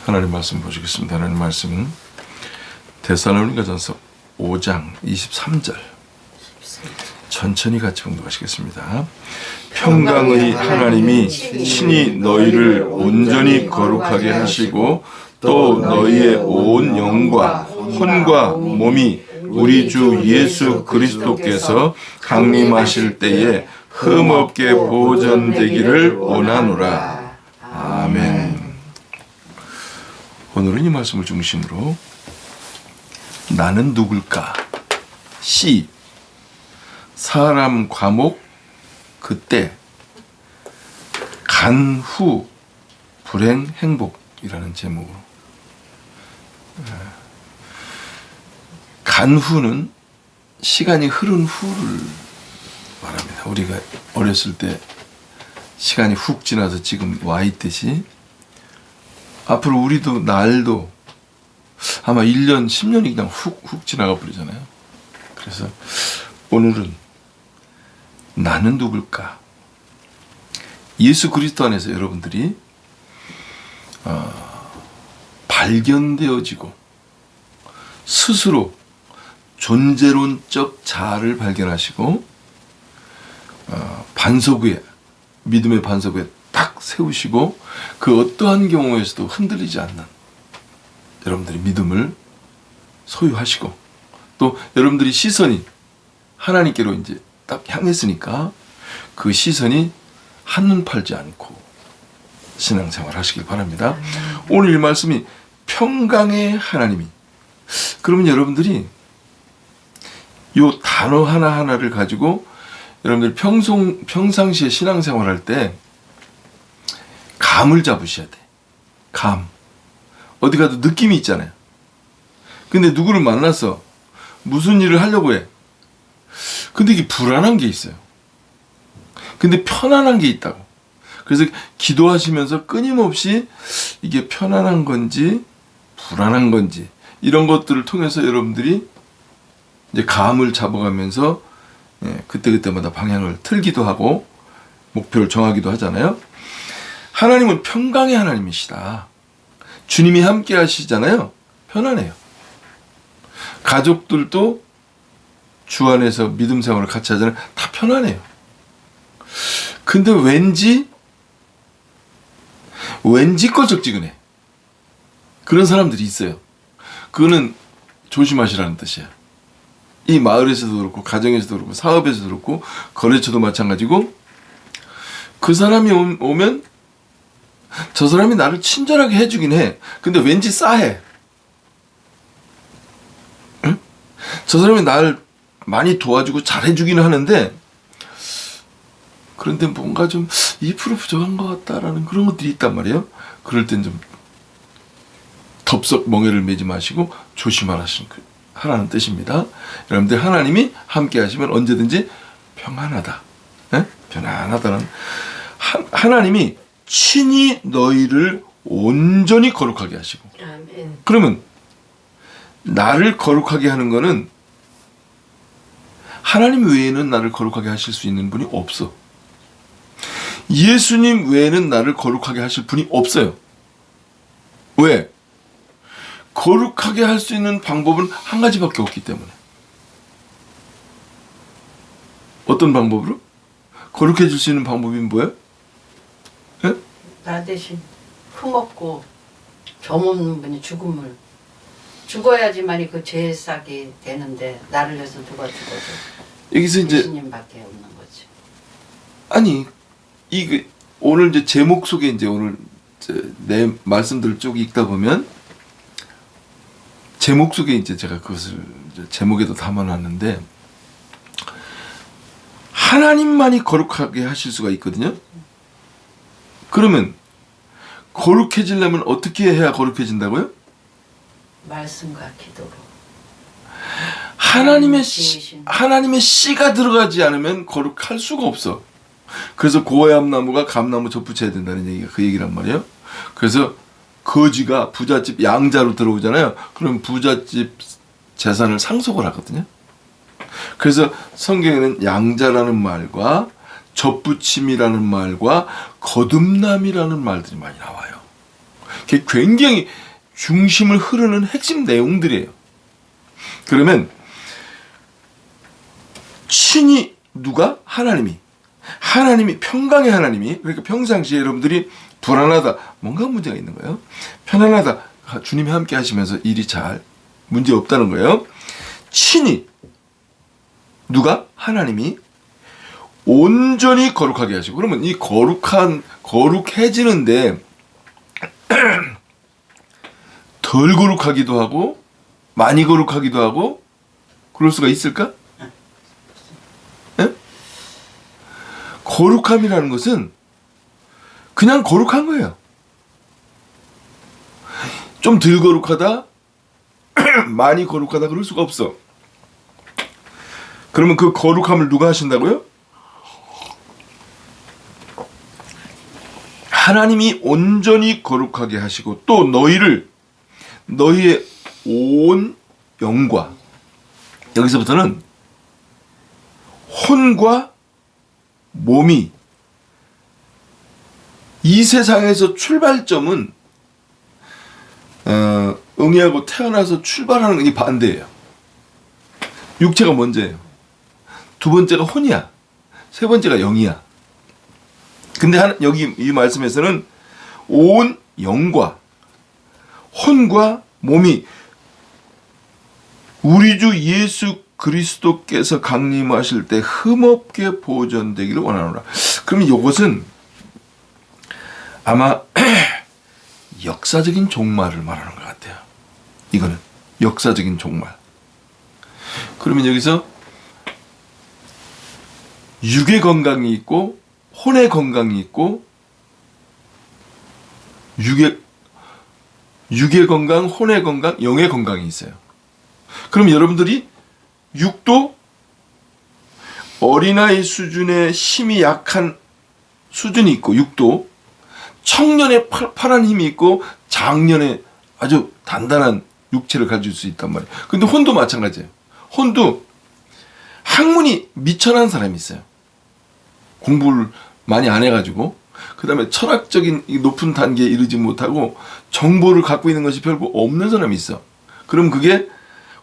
하나님 말씀 보시겠습니다. 하나님 말씀은 데살로니가전서 5장 23절 천천히 같이 봉독하시겠습니다. 평강의 하나님이 친히 너희를 온전히 거룩하게 하시고 또 너희의 온 영과 혼과 몸이 우리 주 예수 그리스도께서 강림하실 때에 흠없게 보존되기를 원하노라. 아멘. 오늘은 이 말씀을 중심으로 나는 누굴까? 시 사람 과목 그때 간후 불행 행복이라는 제목으로 간후는 시간이 흐른 후를 말합니다. 우리가 어렸을 때 시간이 훅 지나서 지금 와 있듯이 앞으로 우리도 날도 아마 1년, 10년이 그냥 훅 지나가 버리잖아요. 그래서 오늘은 나는 누굴까? 예수 그리스도 안에서 여러분들이 발견되어지고 스스로 존재론적 자아를 발견하시고 반석 위에 믿음의 반석 위에 딱 세우시고 그 어떠한 경우에서도 흔들리지 않는 여러분들이 믿음을 소유하시고 또 여러분들이 시선이 하나님께로 이제 딱 향했으니까 그 시선이 한눈 팔지 않고 신앙생활 하시길 바랍니다. 오늘 이 말씀이 평강의 하나님이 그러면 여러분들이 요 단어 하나하나를 가지고 여러분들 평상시에 신앙생활 할 때 감을 잡으셔야 돼. 감. 어디 가도 느낌이 있잖아요. 근데 누구를 만나서 무슨 일을 하려고 해. 근데 이게 불안한 게 있어요. 근데 편안한 게 있다고. 그래서 기도하시면서 끊임없이 이게 편안한 건지 불안한 건지 이런 것들을 통해서 여러분들이 이제 감을 잡아가면서 그때그때마다 방향을 틀기도 하고 목표를 정하기도 하잖아요. 하나님은 평강의 하나님이시다. 주님이 함께 하시잖아요. 편안해요. 가족들도 주 안에서 믿음 생활을 같이 하잖아요. 다 편안해요. 근데 왠지 꺼적지근해. 그런 사람들이 있어요. 그거는 조심하시라는 뜻이야. 이 마을에서도 그렇고 가정에서도 그렇고 사업에서도 그렇고 거래처도 마찬가지고 그 사람이 오면 저 사람이 나를 친절하게 해주긴 해. 근데 왠지 싸해. 응? 저 사람이 나를 많이 도와주고 잘해주기는 하는데 그런데 뭔가 좀 2% 부족한 것 같다라는 그런 것들이 있단 말이에요. 그럴 땐 좀 덥석 멍에를 매지 마시고 조심하라는 뜻입니다. 여러분들 하나님이 함께 하시면 언제든지 평안하다. 네? 편안하다는 하나님이 친히 너희를 온전히 거룩하게 하시고 아멘. 그러면 나를 거룩하게 하는 거는 하나님 외에는 나를 거룩하게 하실 수 있는 분이 없어. 예수님 외에는 나를 거룩하게 하실 분이 없어요. 왜? 거룩하게 할 수 있는 방법은 한 가지밖에 없기 때문에. 어떤 방법으로? 거룩해질 수 있는 방법이 뭐예요? 예? 나 대신 흠없고 점없는 분이 죽어야지만이 그 죄 싹이 되는데 나를 위해서 누가 죽어도 여기서 이제 예수님밖에 없는 거지. 아니 오늘 이제 제목 속에 이제 오늘 내 말씀들을 쭉 읽다 보면 제목 속에 이제 제가 그것을 이제 제목에도 담아놨는데 하나님만이 거룩하게 하실 수가 있거든요. 그러면 거룩해지려면 어떻게 해야 거룩해진다고요? 말씀과 기도로. 하나님의 씨가 들어가지 않으면 거룩할 수가 없어. 그래서 고야암나무가 감나무 접붙여야 된다는 얘기가 그 얘기란 말이에요. 그래서 거지가 부잣집 양자로 들어오잖아요. 그럼 부잣집 재산을 상속을 하거든요. 그래서 성경에는 양자라는 말과 접붙임이라는 말과 거듭남이라는 말들이 많이 나와요. 그게 굉장히 중심을 흐르는 핵심 내용들이에요. 그러면 친히 누가? 하나님이 평강의 하나님이, 그러니까 평상시에 여러분들이 불안하다, 뭔가 문제가 있는 거예요. 편안하다, 주님이 함께 하시면서 일이 잘 문제 없다는 거예요. 친히 누가? 하나님이 온전히 거룩하게 하시고, 그러면 이 거룩해지는데 덜 거룩하기도 하고 많이 거룩하기도 하고 그럴 수가 있을까? 예? 거룩함이라는 것은 그냥 거룩한 거예요. 좀 덜 거룩하다, 많이 거룩하다 그럴 수가 없어. 그러면 그 거룩함을 누가 하신다고요? 하나님이 온전히 거룩하게 하시고, 또 너희의 온 영과, 여기서부터는 혼과 몸이, 이 세상에서 출발점은 응애하고 태어나서 출발하는 게 반대예요. 육체가 먼저예요. 두 번째가 혼이야. 세 번째가 영이야. 근데 여기 이 말씀에서는 온 영과 혼과 몸이 우리 주 예수 그리스도께서 강림하실 때 흠없게 보존되기를 원하노라. 그럼 이것은 아마 역사적인 종말을 말하는 것 같아요. 이거는 역사적인 종말. 그러면 여기서 육의 건강이 있고 혼의 건강이 있고, 육의 건강, 혼의 건강, 영의 건강이 있어요. 그럼 여러분들이 육도 어린아이 수준의 힘이 약한 수준이 있고, 육도 청년의 파란 힘이 있고, 장년의 아주 단단한 육체를 가질 수 있단 말이에요. 근데 혼도 마찬가지예요. 혼도 학문이 미천한 사람이 있어요. 공부를 많이 안 해가지고, 그 다음에 철학적인 높은 단계에 이르지 못하고 정보를 갖고 있는 것이 별로 없는 사람이 있어. 그럼 그게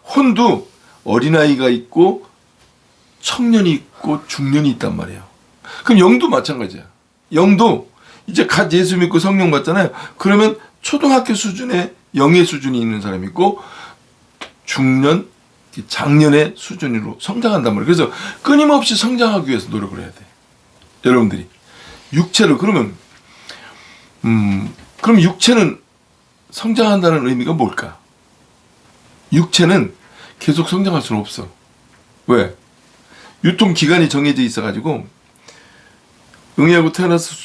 혼도 어린아이가 있고 청년이 있고 중년이 있단 말이에요. 그럼 영도 마찬가지야. 영도 이제 갓 예수 믿고 성령 받잖아요. 그러면 초등학교 수준의 영의 수준이 있는 사람이 있고, 중년, 장년의 수준으로 성장한단 말이에요. 그래서 끊임없이 성장하기 위해서 노력을 해야 돼. 여러분들이 육체를, 그럼 육체는 성장한다는 의미가 뭘까? 육체는 계속 성장할 수는 없어. 왜? 유통기간이 정해져 있어가지고 응애하고 태어나서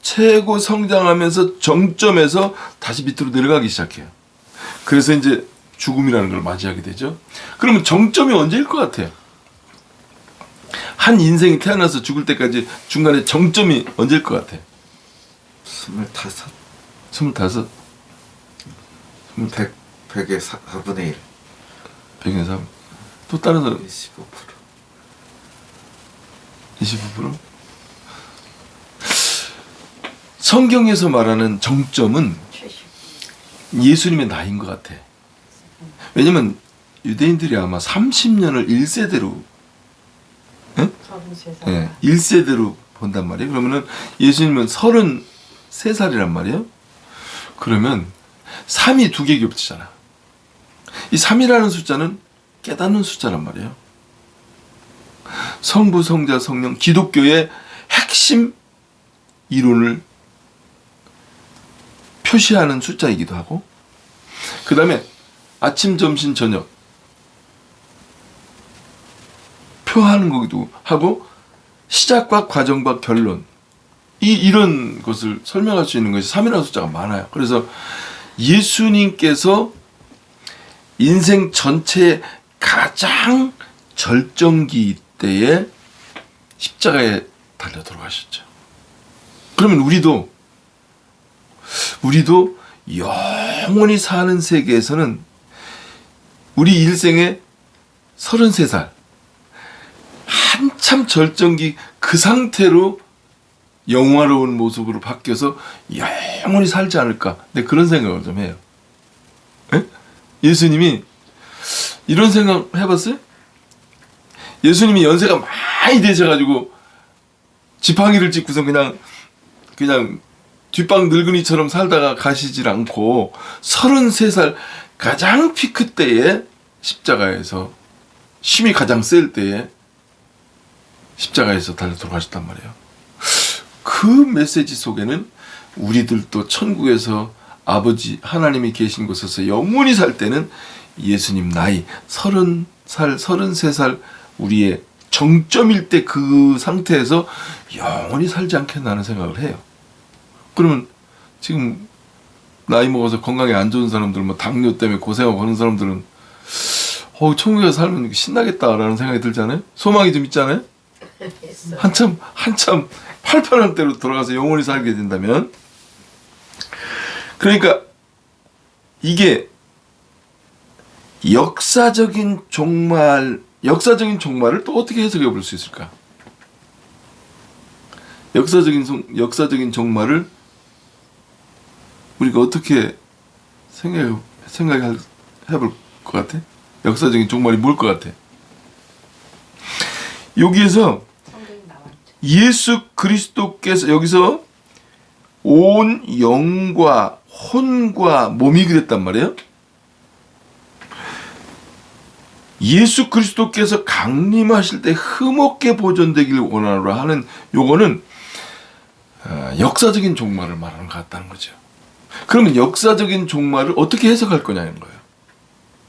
최고 성장하면서 정점에서 다시 밑으로 내려가기 시작해요. 그래서 이제 죽음이라는 걸 맞이하게 되죠. 그러면 정점이 언제일 것 같아요? 한 인생이 태어나서 죽을 때까지 중간에 정점이 언제일 것 같아? 25. 25? 100의 4분의 1. 100의 3. 또 다른 사람? 25%. 25%? 성경에서 말하는 정점은 예수님의 나이인 것 같아. 왜냐면 유대인들이 아마 30년을 1세대로, 응? 1세대로 본단 말이에요. 그러면은 예수님은 33살이란 말이에요. 그러면 3이 두 개 겹치잖아. 이 3이라는 숫자는 깨닫는 숫자란 말이에요. 성부, 성자, 성령, 기독교의 핵심 이론을 표시하는 숫자이기도 하고, 그 다음에 아침, 점심, 저녁 표하는 거기도 하고, 시작과 과정과 결론, 이런 것을 설명할 수 있는 것이 3이라는 숫자가 많아요. 그래서 예수님께서 인생 전체의 가장 절정기 때에 십자가에 달려 돌아가셨죠. 그러면 우리도 영원히 사는 세계에서는 우리 일생에 33살 한참 절정기 그 상태로 영화로운 모습으로 바뀌어서 영원히 살지 않을까. 네, 그런 생각을 좀 해요. 예? 예수님이 이런 생각 해봤어요? 예수님이 연세가 많이 되셔가지고 지팡이를 짚고서 그냥 뒷방 늙은이처럼 살다가 가시질 않고 33살 가장 피크 때에 십자가에서 힘이 가장 셀 때에 십자가에서 달려 돌아가셨단 말이에요. 그 메시지 속에는 우리들도 천국에서 아버지 하나님이 계신 곳에서 영원히 살 때는 예수님 나이 30살, 33살 우리의 정점일 때 그 상태에서 영원히 살지 않겠나 하는 생각을 해요. 그러면 지금 나이 먹어서 건강에 안 좋은 사람들, 뭐 당뇨 때문에 고생하고 하는 사람들은 천국에서 살면 신나겠다라는 생각이 들잖아요. 소망이 좀 있잖아요. 한참 팔팔한 때로 돌아가서 영원히 살게 된다면, 그러니까 이게 역사적인 종말을 또 어떻게 해석해 볼 수 있을까? 역사적인 종말을 우리가 어떻게 생각해 볼 것 같아? 역사적인 종말이 뭘 것 같아? 여기에서 예수 그리스도께서 여기서 온 영과 혼과 몸이 그랬단 말이에요. 예수 그리스도께서 강림하실 때 흠없게 보존되기를 원하노라 하는 요거는 역사적인 종말을 말하는 것 같다는 거죠. 그러면 역사적인 종말을 어떻게 해석할 거냐는 거예요.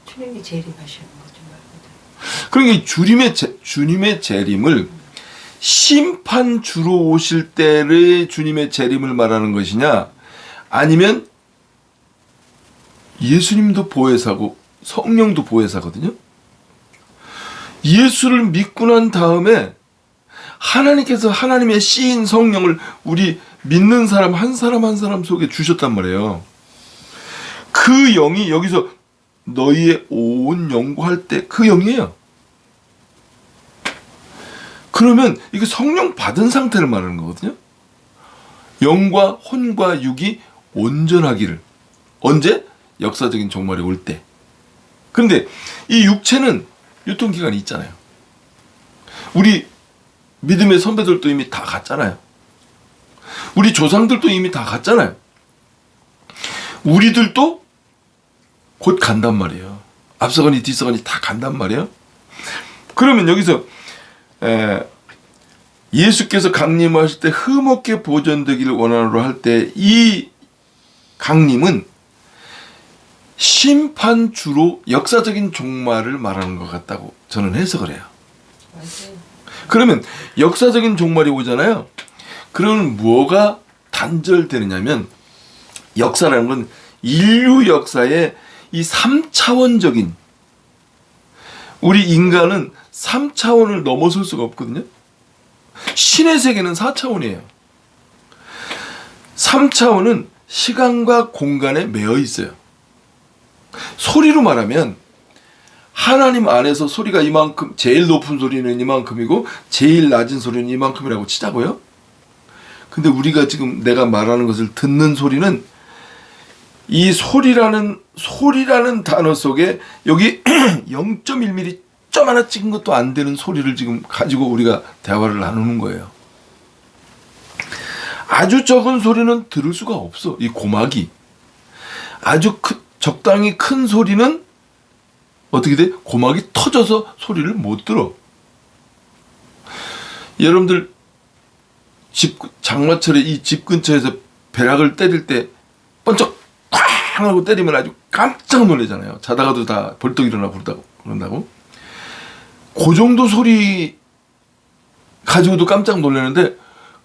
주님이 재림하시는 거죠, 말 그대로. 그러니까 주님의 재림을 심판주로 오실 때의 주님의 재림을 말하는 것이냐, 아니면 예수님도 보혜사고 성령도 보혜사거든요. 예수를 믿고 난 다음에 하나님께서 하나님의 씨인 성령을 우리 믿는 사람 한 사람 속에 주셨단 말이에요. 그 영이 여기서 너희의 온 영과 할 때 그 영이에요. 그러면 이게 성령 받은 상태를 말하는 거거든요. 영과 혼과 육이 온전하기를. 언제? 역사적인 종말이 올 때. 그런데 이 육체는 유통기간이 있잖아요. 우리 믿음의 선배들도 이미 다 갔잖아요. 우리 조상들도 이미 다 갔잖아요. 우리들도 곧 간단 말이에요. 앞서가니 뒤서가니 다 간단 말이에요. 그러면 여기서 예수께서 강림하실 때 흠없게 보존되기를 원하노라 할 때 이 강림은 심판주로 역사적인 종말을 말하는 것 같다고 저는 해석을 해요. 맞아요. 그러면 역사적인 종말이 오잖아요. 그러면 뭐가 단절되느냐면, 역사라는 건 인류 역사의 이 3차원적인, 우리 인간은 3차원을 넘어설 수가 없거든요. 신의 세계는 4차원이에요. 3차원은 시간과 공간에 매여 있어요. 소리로 말하면 하나님 안에서 소리가 이만큼, 제일 높은 소리는 이만큼이고 제일 낮은 소리는 이만큼이라고 치자고요. 근데 우리가 지금 내가 말하는 것을 듣는 소리는 이 소리라는 단어 속에 여기 0.1mm 점 하나 찍은 것도 안 되는 소리를 지금 가지고 우리가 대화를 나누는 거예요. 아주 적은 소리는 들을 수가 없어. 이 고막이. 아주 적당히 큰 소리는 어떻게 돼? 고막이 터져서 소리를 못 들어. 여러분들 장마철에 이 집 근처에서 벼락을 때릴 때 번쩍 쾅 하고 때리면 아주 깜짝 놀라잖아요. 자다가도 다 벌떡 일어나 그런다고. 그 정도 소리 가지고도 깜짝 놀라는데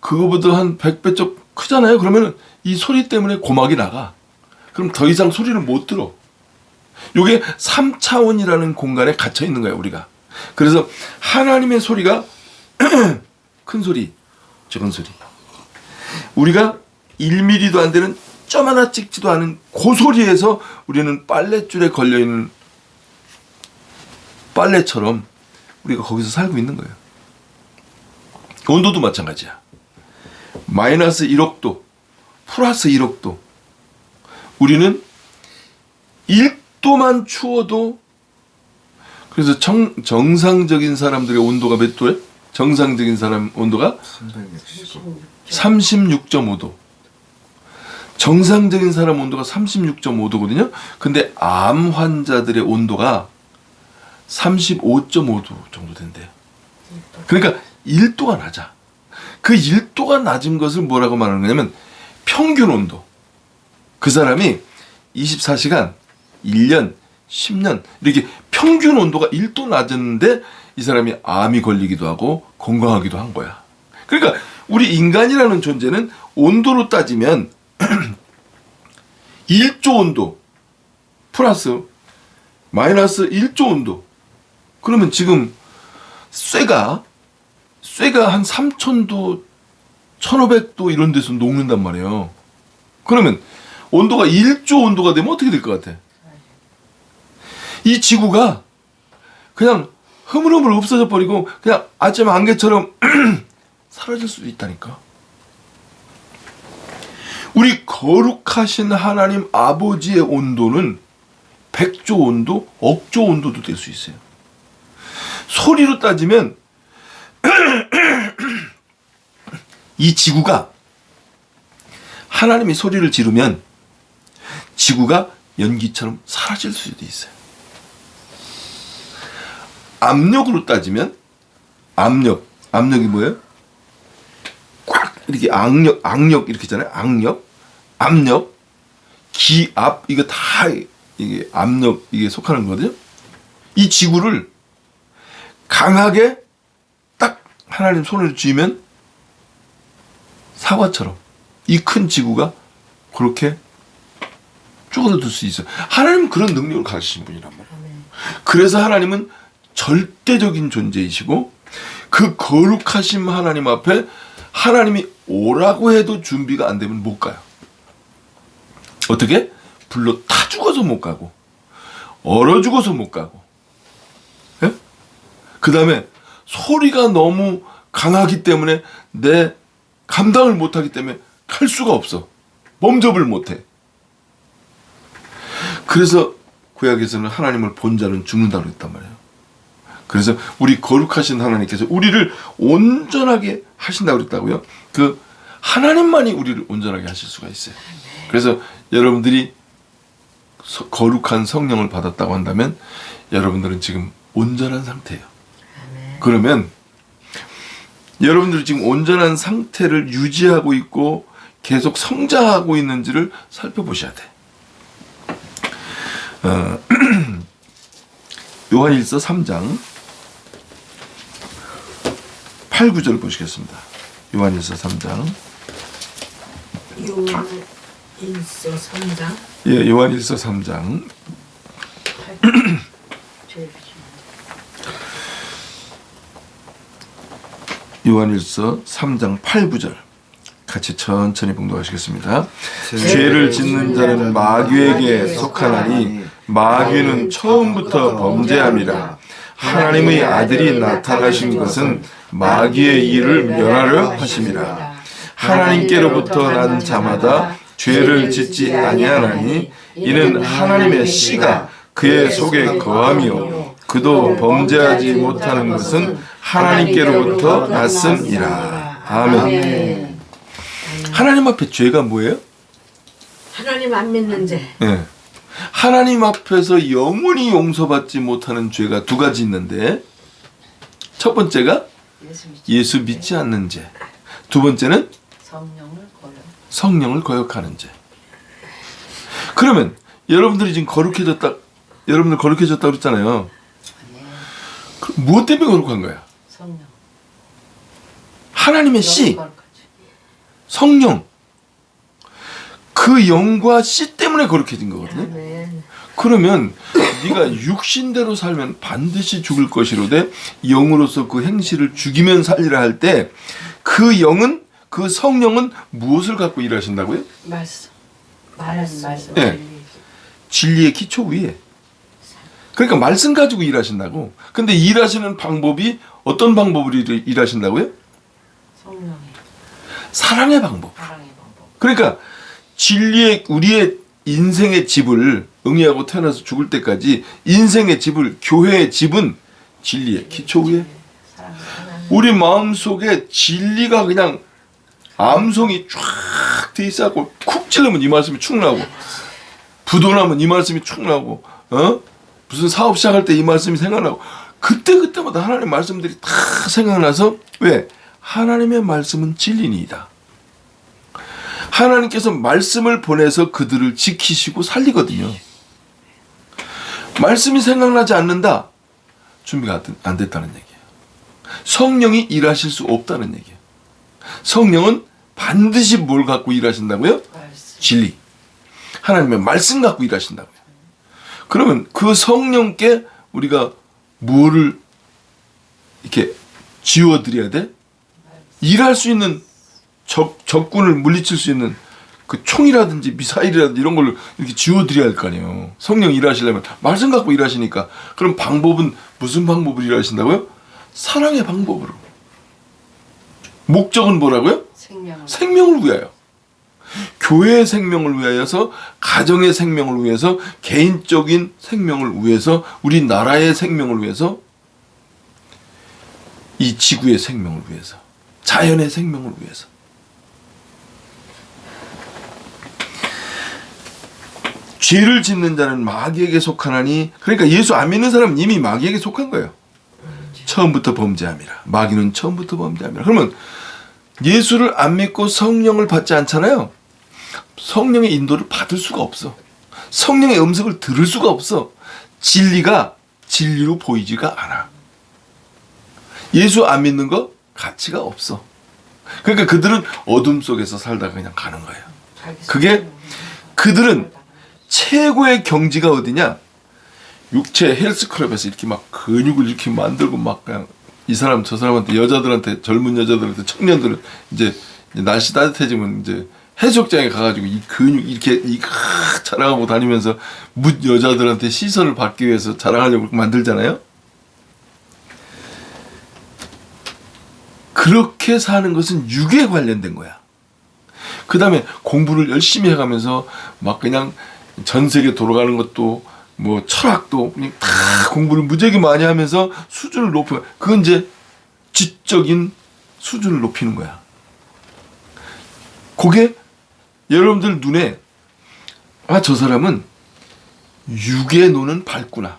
그거보다 한 100배 좀 크잖아요. 그러면 이 소리 때문에 고막이 나가. 그럼 더 이상 소리를 못 들어. 이게 3차원이라는 공간에 갇혀 있는 거예요, 우리가. 그래서 하나님의 소리가 큰 소리, 적은 소리. 우리가 1mm도 안 되는 점 하나 찍지도 않은 그 소리에서 우리는 빨랫줄에 걸려있는 빨래처럼 우리가 거기서 살고 있는 거예요. 온도도 마찬가지야. 마이너스 1억도, 플러스 1억도. 우리는 1도만 추워도, 그래서 정상적인 사람들의 온도가 몇 도예요? 정상적인 사람 온도가 365. 36.5도. 정상적인 사람 온도가 36.5도거든요. 근데 암 환자들의 온도가 35.5도 정도 된대요. 그러니까 1도가 낮아. 그 1도가 낮은 것을 뭐라고 말하는 거냐면 평균 온도. 그 사람이 24시간, 1년, 10년 이렇게 평균 온도가 1도 낮았는데 이 사람이 암이 걸리기도 하고 건강하기도 한 거야. 그러니까 우리 인간이라는 존재는 온도로 따지면 1조 온도 플러스 마이너스 1조 온도. 그러면 지금 쇠가 한 3000도 1500도 이런 데서 녹는단 말이에요. 그러면 온도가 1조 온도가 되면 어떻게 될 것 같아? 이 지구가 그냥 흐물흐물 없어져 버리고 그냥 아침 안개처럼 사라질 수도 있다니까. 우리 거룩하신 하나님 아버지의 온도는 100조 온도, 억조 온도도 될 수 있어요. 소리로 따지면 이 지구가 하나님이 소리를 지르면 지구가 연기처럼 사라질 수도 있어요. 압력으로 따지면 압력이 뭐예요? 꽉 이렇게 악력 이렇게 있잖아요. 압력, 기압 이거 다 이게 압력 이게 속하는 거거든요. 이 지구를 강하게 딱 하나님 손을 쥐면 사과처럼 이 큰 지구가 그렇게 쪼그라들 수 있어요. 하나님은 그런 능력을 가지신 분이란 말이에요. 그래서 하나님은 절대적인 존재이시고 그 거룩하신 하나님 앞에 하나님이 오라고 해도 준비가 안 되면 못 가요. 어떻게? 불로 타 죽어서 못 가고 얼어 죽어서 못 가고 예? 그 다음에 소리가 너무 강하기 때문에 내 감당을 못하기 때문에 갈 수가 없어. 범접을 못해. 그래서 구약에서는 하나님을 본 자는 죽는다고 그랬단 말이에요. 그래서 우리 거룩하신 하나님께서 우리를 온전하게 하신다고 그랬다고요. 그 하나님만이 우리를 온전하게 하실 수가 있어요. 그래서 여러분들이 거룩한 성령을 받았다고 한다면 여러분들은 지금 온전한 상태예요. 그러면 여러분들이 지금 온전한 상태를 유지하고 있고 계속 성장하고 있는지를 살펴보셔야 돼. 요한일서 3장 8, 9절 보시겠습니다. 요한일서 3장. 요한일서 3장. 예, 요한일서 3장. 요한일서 3장 8, 9절. 같이 천천히 봉독하시겠습니다. 죄를 짓는 자는 마귀에게 속하나니 마귀는 처음부터 범죄함이라. 하나님의 아들이 나타나신 것은 마귀의 일을 멸하려 하심이라. 하나님께로부터 난 자마다 죄를 짓지 아니하나니 이는 하나님의 씨가 그의 속에 거함이요 그도 범죄하지 못하는 것은 하나님께로부터 났음이라. 아멘. 하나님 앞에 죄가 뭐예요? 하나님 안 믿는 죄. 네. 하나님 앞에서 영원히 용서받지 못하는 죄가 두 가지 있는데 첫 번째가 예수 믿지 않는 죄. 두 번째는 성령을 거역하는 죄. 그러면 여러분들이 지금 여러분들 거룩해졌다 그랬잖아요. 무엇 때문에 거룩한 거야? 성령. 하나님의 씨, 성령. 그 영과 씨 때문에 거룩해진 거거든요. 아멘. 그러면 네가 육신대로 살면 반드시 죽을 것이로되 영으로서 그 행실을 죽이면 살리라 할 때 그 영은 그 성령은 무엇을 갖고 일하신다고요? 말씀. 네. 진리의 기초 위에. 그러니까 말씀 가지고 일하신다고. 근데 일하시는 방법이 어떤 방법으로 일하신다고요? 성령이. 사랑의 방법. 사랑의 방법. 그러니까 진리의 우리의 인생의 집을 응애하고 태어나서 죽을 때까지 인생의 집을 교회의 집은 진리의 기초 위에 사랑의 우리 마음속에 진리가 그냥 암송이 쫙 돼 있어갖고 쿡 찔르면 이 말씀이 축 나오고 부도나면 이 말씀이 축 나오고 무슨 사업 시작할 때 이 말씀이 생각나고 그때마다 하나님의 말씀들이 다 생각나서 왜? 하나님의 말씀은 진리니이다. 하나님께서 말씀을 보내서 그들을 지키시고 살리거든요. 말씀이 생각나지 않는다. 준비가 안 됐다는 얘기예요. 성령이 일하실 수 없다는 얘기예요. 성령은 반드시 뭘 갖고 일하신다고요? 말씀. 진리. 하나님의 말씀 갖고 일하신다고요. 그러면 그 성령께 우리가 뭐를 이렇게 지워드려야 돼? 일할 수 있는 적군을 물리칠 수 있는 그 총이라든지 미사일이라든지 이런 걸로 이렇게 지워드려야 할 거 아니에요. 성령 일하시려면 말씀 갖고 일하시니까. 그럼 방법은 무슨 방법으로 일하신다고요? 사랑의 방법으로. 목적은 뭐라고요? 생명을. 생명을 위하여. 교회의 생명을 위하여서, 가정의 생명을 위해서, 개인적인 생명을 위해서, 우리 나라의 생명을 위해서, 이 지구의 생명을 위해서, 자연의 생명을 위해서. 죄를 짓는 자는 마귀에게 속하나니, 그러니까 예수 안 믿는 사람은 이미 마귀에게 속한 거예요. 처음부터 범죄함이라. 마귀는 처음부터 범죄함이라. 그러면 예수를 안 믿고 성령을 받지 않잖아요. 성령의 인도를 받을 수가 없어. 성령의 음성을 들을 수가 없어. 진리가 진리로 보이지가 않아. 예수 안 믿는 거 가치가 없어. 그러니까 그들은 어둠 속에서 살다가 그냥 가는 거예요. 그게 그들은 최고의 경지가 어디냐? 육체 헬스클럽에서 이렇게 막 근육을 이렇게 만들고 막 그냥 이 사람 저 사람한테 여자들한테 젊은 여자들한테 청년들은 이제 날씨 따뜻해지면 이제 해수욕장에 가가지고 이 근육 이렇게 자랑하고 다니면서 묻 여자들한테 시선을 받기 위해서 자랑하려고 만들잖아요. 그렇게 사는 것은 육에 관련된 거야. 그 다음에 공부를 열심히 해가면서 막 그냥 전 세계 돌아가는 것도 뭐 철학도 그냥 다 공부를 무지하게 많이 하면서 수준을 높여. 그건 이제 지적인 수준을 높이는 거야. 그게 여러분들 눈에 아, 저 사람은 육의 눈은 밝구나.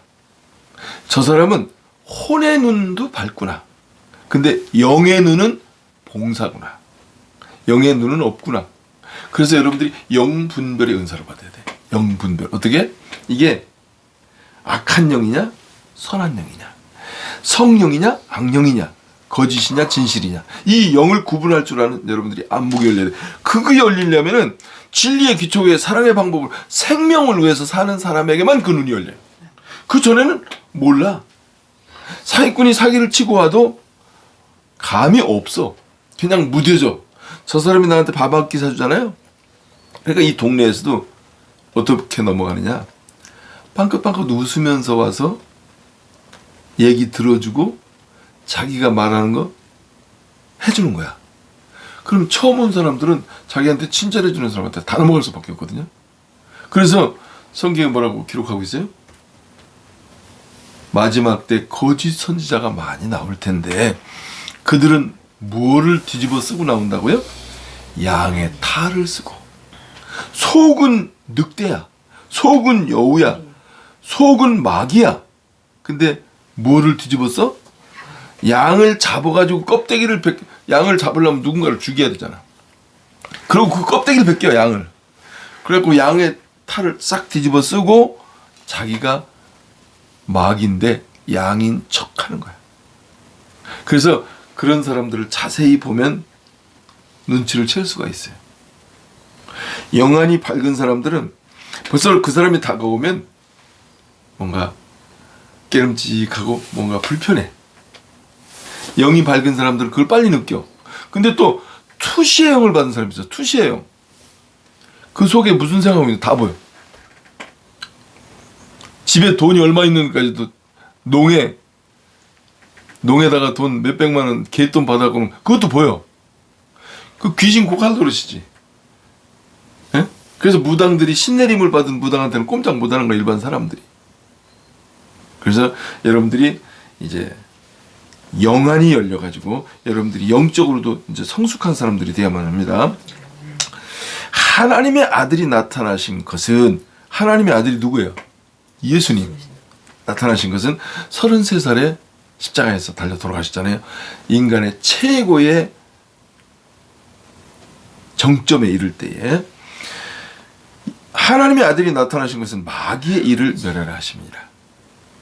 저 사람은 혼의 눈도 밝구나. 근데 영의 눈은 봉사구나. 영의 눈은 없구나. 그래서 여러분들이 영분별의 은사를 받아야 돼. 영분별. 어떻게? 이게 악한 영이냐? 선한 영이냐? 성령이냐? 악령이냐? 거짓이냐? 진실이냐? 이 영을 구분할 줄 아는 여러분들이 안목이 열려야 돼. 그거 열리려면은 진리의 기초 위에 사랑의 방법을 생명을 위해서 사는 사람에게만 그 눈이 열려요. 그 전에는 몰라. 사기꾼이 사기를 치고 와도 감이 없어. 그냥 무뎌져. 저 사람이 나한테 밥 한 끼 사주잖아요. 그러니까 이 동네에서도 어떻게 넘어가느냐. 빵긋빵긋 웃으면서 와서 얘기 들어주고 자기가 말하는 거 해주는 거야. 그럼 처음 온 사람들은 자기한테 친절해주는 사람한테 다 넘어갈 수밖에 없거든요. 그래서 성경에 뭐라고 기록하고 있어요? 마지막 때 거짓 선지자가 많이 나올 텐데 그들은 뭐를 뒤집어 쓰고 나온다고요? 양의 탈을 쓰고. 속은 늑대야. 속은 여우야. 속은 마귀야. 근데 뭐를 뒤집어 써? 양을 잡아가지고 껍데기를 양을 잡으려면 누군가를 죽여야 되잖아. 그리고 그 껍데기를 벗겨, 양을. 그래갖고 양의 탈을 싹 뒤집어 쓰고 자기가 마귀인데 양인 척 하는 거야. 그래서 그런 사람들을 자세히 보면 눈치를 챌 수가 있어요. 영안이 밝은 사람들은 벌써 그 사람이 다가오면 뭔가 깨름직하고 뭔가 불편해. 영이 밝은 사람들은 그걸 빨리 느껴. 근데 또 투시의 영을 받은 사람이 있어. 투시의 영. 그 속에 무슨 생각이 있는지 다 보여. 집에 돈이 얼마 있는지까지도 농에다가 돈 몇백만 원 개돈 받아갖고는 그것도 보여. 그 귀신 고갈 노릇이지. 예? 그래서 무당들이 신내림을 받은 무당한테는 꼼짝 못하는 거야, 일반 사람들이. 그래서 여러분들이 이제 영안이 열려가지고 여러분들이 영적으로도 이제 성숙한 사람들이 되어야만 합니다. 하나님의 아들이 나타나신 것은, 하나님의 아들이 누구예요? 예수님. 나타나신 것은 33살에 십자가에서 달려 돌아가셨잖아요. 인간의 최고의 정점에 이를 때에 하나님의 아들이 나타나신 것은 마귀의 일을 멸하라 하십니다.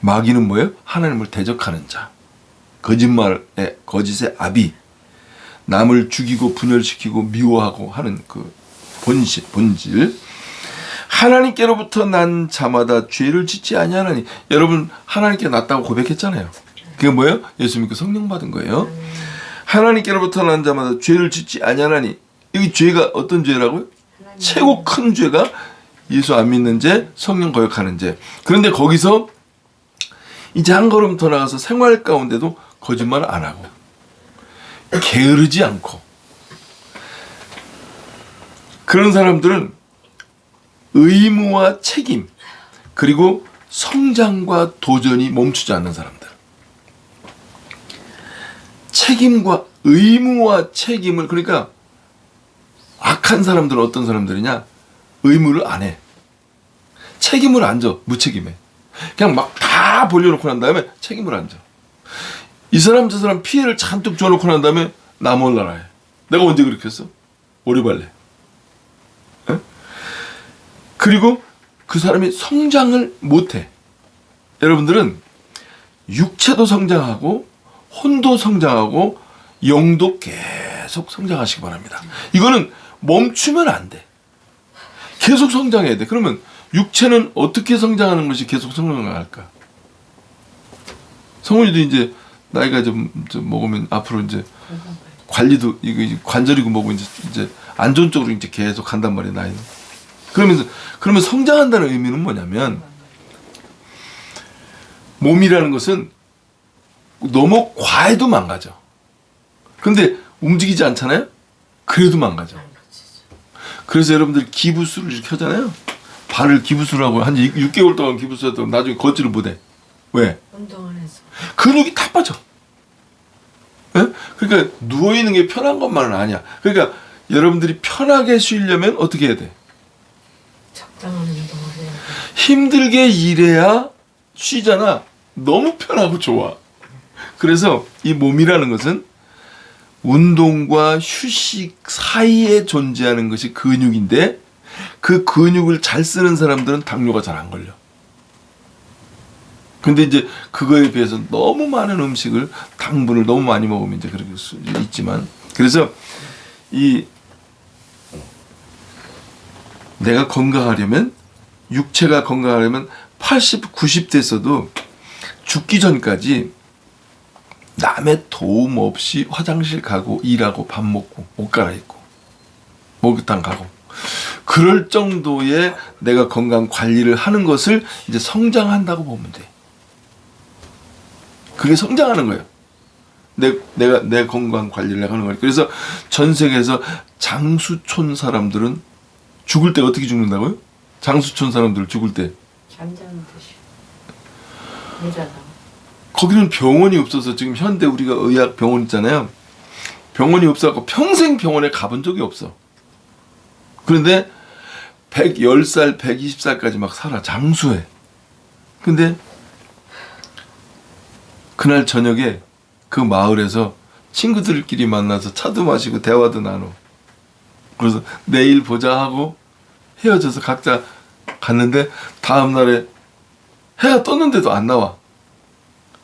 마귀는 뭐예요? 하나님을 대적하는 자, 거짓말의 거짓의 아비, 남을 죽이고 분열시키고 미워하고 하는 그 본질. 하나님께로부터 난 자마다 죄를 짓지 아니하나니. 여러분 하나님께 났다고 고백했잖아요. 그게 뭐예요? 예수 믿고 성령 받은 거예요. 하나님께로부터 난 자마다 죄를 짓지 아니하나니. 여기 죄가 어떤 죄라고요? 최고 큰 죄가 예수 안 믿는 죄, 성령 거역하는 죄. 그런데 거기서 이제 한 걸음 더 나가서 생활 가운데도 거짓말 안 하고 게으르지 않고, 그런 사람들은 의무와 책임 그리고 성장과 도전이 멈추지 않는 사람들. 책임과 의무와 책임을, 그러니까 악한 사람들은 어떤 사람들이냐? 의무를 안 해. 책임을 안 져. 무책임해. 그냥 막 다 벌려놓고 난 다음에 책임을 안 져. 이 사람 저 사람 피해를 잔뜩 줘놓고 난 다음에 나 몰라라 해. 내가 언제 그렇게 했어? 오리발레. 에? 그리고 그 사람이 성장을 못해. 여러분들은 육체도 성장하고 혼도 성장하고 영도 계속 성장하시기 바랍니다. 이거는 멈추면 안 돼. 계속 성장해야 돼. 그러면 육체는 어떻게 성장하는 것이 계속 성장할까? 성훈이도 이제 나이가 좀 먹으면 앞으로 이제 관리도 이거 관절이고 뭐고 이제 안 좋은 쪽으로 이제 계속 간단 말이야, 나이는. 그러면 성장한다는 의미는 뭐냐면, 몸이라는 것은 너무 과해도 망가져. 근데 움직이지 않잖아요? 그래도 망가져. 그래서 여러분들 기부스를 이렇게 하잖아요. 발을 기부스를 하고 한 6개월 동안 기부스 했다고 나중에 걷지를 못해. 왜? 운동 안 해서. 근육이 다 빠져. 예? 그러니까 누워있는 게 편한 것만은 아니야. 그러니까 여러분들이 편하게 쉬려면 어떻게 해야 돼? 적당한 운동을 해야 돼. 힘들게 일해야 쉬잖아. 너무 편하고 좋아. 그래서 이 몸이라는 것은 운동과 휴식 사이에 존재하는 것이 근육인데, 그 근육을 잘 쓰는 사람들은 당뇨가 잘 안 걸려. 근데 이제 그거에 비해서 너무 많은 음식을, 당분을 너무 많이 먹으면 이제 그럴 수 있지만, 그래서 내가 건강하려면, 육체가 건강하려면 80, 90대에서도 죽기 전까지 남의 도움 없이 화장실 가고 일하고 밥 먹고 옷 갈아입고 목욕탕 가고, 그럴 정도의 내가 건강 관리를 하는 것을 이제 성장한다고 보면 돼. 그게 성장하는 거예요. 내가 내 건강 관리를 하는 거예요. 그래서 전 세계에서 장수촌 사람들은 죽을 때 어떻게 죽는다고요? 장수촌 사람들 죽을 때 잠자는 듯이 일하다. 거기는 병원이 없어서, 지금 현대 우리가 의학 병원 있잖아요. 병원이 없어서 평생 병원에 가본 적이 없어. 그런데 110살, 120살까지 막 살아. 장수해. 근데 그날 저녁에 그 마을에서 친구들끼리 만나서 차도 마시고 대화도 나누고, 그래서 내일 보자 하고 헤어져서 각자 갔는데 다음날에 해가 떴는데도 안 나와.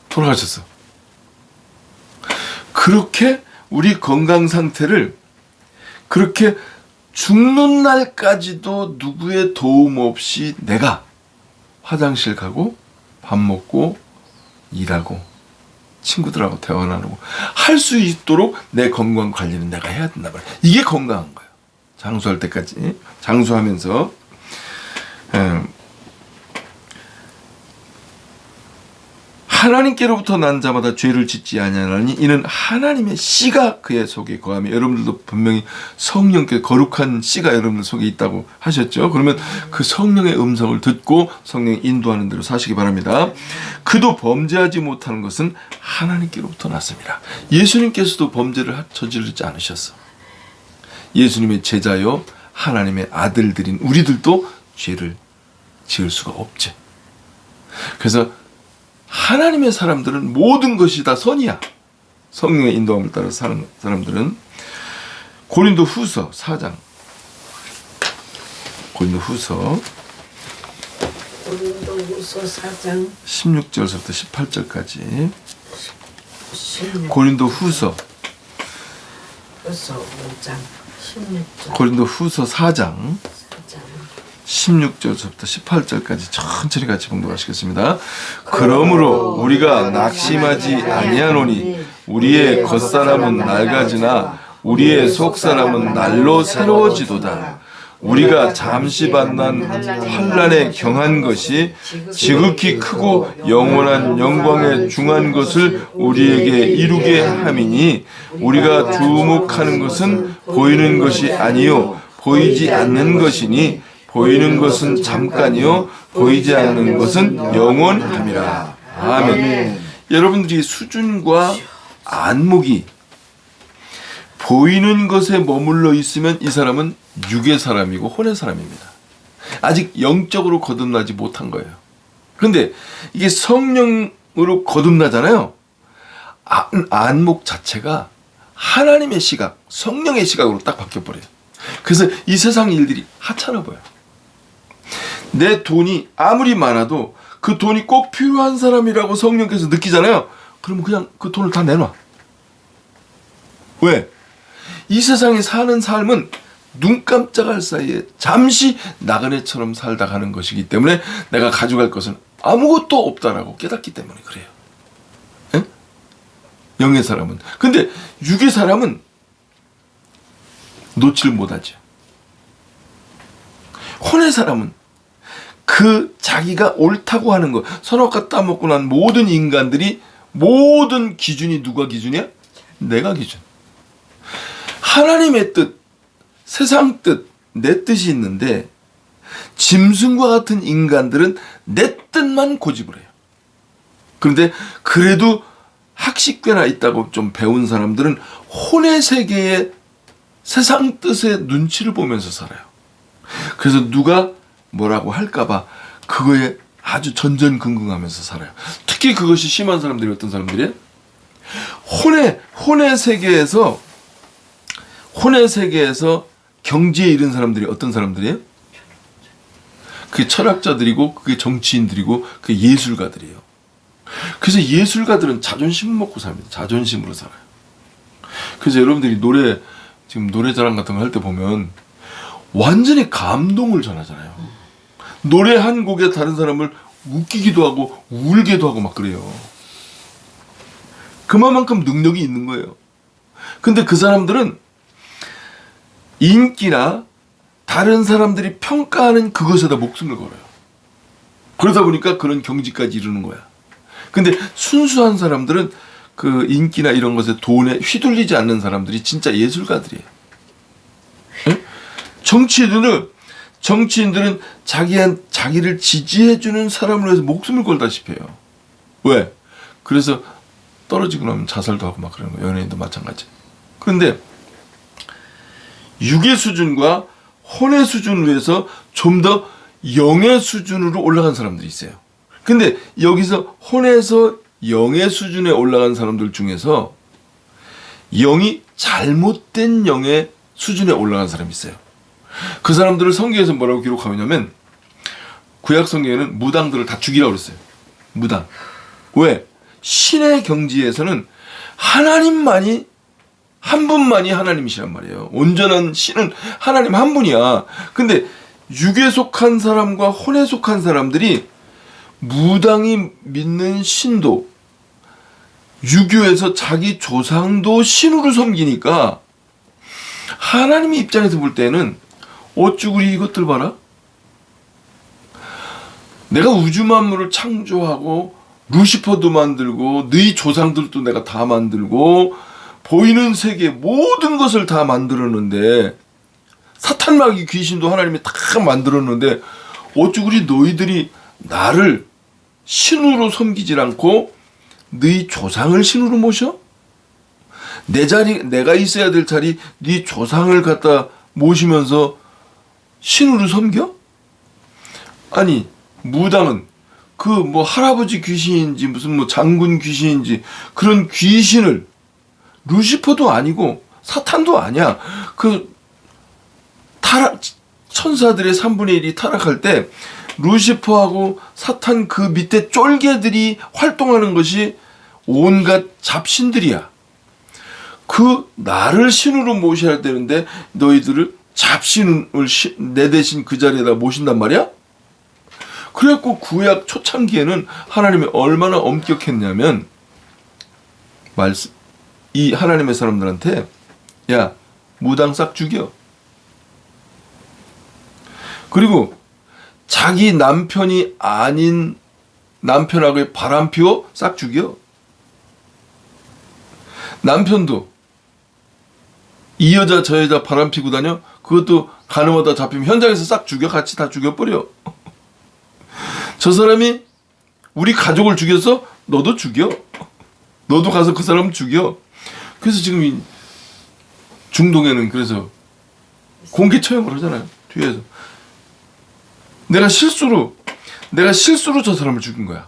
돌아가셨어. 그렇게 우리 건강 상태를, 그렇게 죽는 날까지도 누구의 도움 없이 내가 화장실 가고 밥 먹고 일하고 친구들하고 대화 나누고 할 수 있도록 내 건강 관리는 내가 해야 된다 말이야. 이게 건강한 거예요. 장수할 때까지. 장수하면서 하나님께로부터 난 자마다 죄를 짓지 아니하나니 이는 하나님의 씨가 그의 속에 거하며, 여러분들도 분명히 성령께 거룩한 씨가 여러분들 속에 있다고 하셨죠. 그러면 그 성령의 음성을 듣고 성령이 인도하는 대로 사시기 바랍니다. 그도 범죄하지 못하는 것은 하나님께로부터 났습니다. 예수님께서도 범죄를 저지르지 않으셨어. 예수님의 제자요 하나님의 아들들인 우리들도 죄를 지을 수가 없지. 그래서 하나님의 사람들은 모든 것이 다 선이야. 성령의 인도함을 따라 사는 사람들은. 고린도 후서 4장. 고린도 후서 4장 16절부터 18절까지. 16. 고린도 후서 5장 16절. 고린도 후서 4장 4장 16절부터 18절까지 천천히 같이 봉독하시겠습니다. 그러므로 우리가 낙심하지 아니하노니 우리의 겉사람은 낡아지나 우리의 속사람은 날로 새로워지도다. 우리가 잠시 받는 환난에 경한 것이 지극히 크고 영원한 영광에 중한 것을 우리에게 이루게 함이니, 우리가 주목하는 것은 보이는 것이 아니요 보이지 않는 것이니, 보이는 것은 잠깐이요 보이지 않는 것은 영원함이라. 아멘. 여러분들이 수준과 안목이 보이는 것에 머물러 있으면 이 사람은 육의 사람이고 혼의 사람입니다. 아직 영적으로 거듭나지 못한 거예요. 그런데 이게 성령으로 거듭나잖아요. 안목 자체가 하나님의 시각, 성령의 시각으로 딱 바뀌어버려요. 그래서 이 세상 일들이 하찮아 보여요. 내 돈이 아무리 많아도 그 돈이 꼭 필요한 사람이라고 성령께서 느끼잖아요. 그러면 그냥 그 돈을 다 내놔. 왜? 이 세상에 사는 삶은 눈 깜짝할 사이에 잠시 나그네처럼 살다 가는 것이기 때문에 내가 가져갈 것은 아무것도 없다라고 깨닫기 때문에 그래요. 에? 영의 사람은. 근데 육의 사람은 놓칠 못하죠. 혼의 사람은 그 자기가 옳다고 하는 것, 선악과 따먹고 난 모든 인간들이 모든 기준이 누가 기준이야? 내가 기준. 하나님의 뜻, 세상 뜻, 내 뜻이 있는데 짐승과 같은 인간들은 내 뜻만 고집을 해요. 그런데 그래도 학식괴나 있다고 좀 배운 사람들은 혼의 세계의 세상 뜻의 눈치를 보면서 살아요. 그래서 누가 뭐라고 할까봐 그거에 아주 전전긍긍하면서 살아요. 특히 그것이 심한 사람들이 어떤 사람들이에요? 혼의 세계에서 경지에 이른 사람들이 어떤 사람들이에요? 그게 철학자들이고 그게 정치인들이고 그게 예술가들이에요. 그래서 예술가들은 자존심 먹고 삽니다. 자존심으로 살아요. 그래서 여러분들이 지금 노래자랑 같은 거 할 때 보면 완전히 감동을 전하잖아요. 노래 한 곡에 다른 사람을 웃기기도 하고 울게도 하고 막 그래요. 그만큼 능력이 있는 거예요. 근데 그 사람들은 인기나 다른 사람들이 평가하는 그것에다 목숨을 걸어요. 그러다 보니까 그런 경지까지 이르는 거야. 근데 순수한 사람들은 그 인기나 이런 것에 돈에 휘둘리지 않는 사람들이 진짜 예술가들이에요. 네? 정치인들은 자기를 지지해주는 사람을 위해서 목숨을 걸다시피 해요. 왜? 그래서 떨어지고 나면 자살도 하고 막 그러는 거예요. 연예인도 마찬가지. 그런데 육의 수준과 혼의 수준을 위해서 좀 더 영의 수준으로 올라간 사람들이 있어요. 근데 여기서 혼에서 영의 수준에 올라간 사람들 중에서 영이 잘못된 영의 수준에 올라간 사람이 있어요. 그 사람들을 성경에서 뭐라고 기록하냐면 구약 성경에는 무당들을 다 죽이라고 그랬어요. 무당. 왜? 신의 경지에서는 하나님만이 한 분만이 하나님이시란 말이에요. 온전한 신은 하나님 한 분이야. 근데 육에 속한 사람과 혼에 속한 사람들이 무당이 믿는 신도, 유교에서 자기 조상도 신으로 섬기니까 하나님의 입장에서 볼 때는 어쭈구리 이것들 봐라. 내가 우주 만물을 창조하고 루시퍼도 만들고 너희 조상들도 내가 다 만들고 보이는 세계 모든 것을 다 만들었는데 사탄 마귀 귀신도 하나님이 다 만들었는데 어쩌구리 너희들이 나를 신으로 섬기질 않고 너희 조상을 신으로 모셔? 내 자리, 내가 있어야 될 자리 네 조상을 갖다 모시면서 신으로 섬겨? 아니 무당은 그 뭐 할아버지 귀신인지 무슨 뭐 장군 귀신인지 그런 귀신을 루시퍼도 아니고 사탄도 아니야. 그 타락 천사들의 3분의 1이 타락할 때 루시퍼하고 사탄 그 밑에 쫄개들이 활동하는 것이 온갖 잡신들이야. 그 나를 신으로 모셔야 되는데 너희들을 잡신을 내 대신 그 자리에다 모신단 말이야? 그래갖고 구약 초창기에는 하나님이 얼마나 엄격했냐면 이 하나님의 사람들한테 야 무당 싹 죽여. 그리고 자기 남편이 아닌 남편하고의 바람 피워 싹 죽여. 남편도 이 여자 저 여자 바람 피고 다녀? 그것도 가늠하다 잡히면 현장에서 싹 죽여. 같이 다 죽여버려. 저 사람이 우리 가족을 죽였어? 너도 죽여. 너도 가서 그 사람 죽여. 그래서 지금 이 중동에는 그래서 공개 처형을 하잖아요. 뒤에서. 내가 실수로 저 사람을 죽인 거야.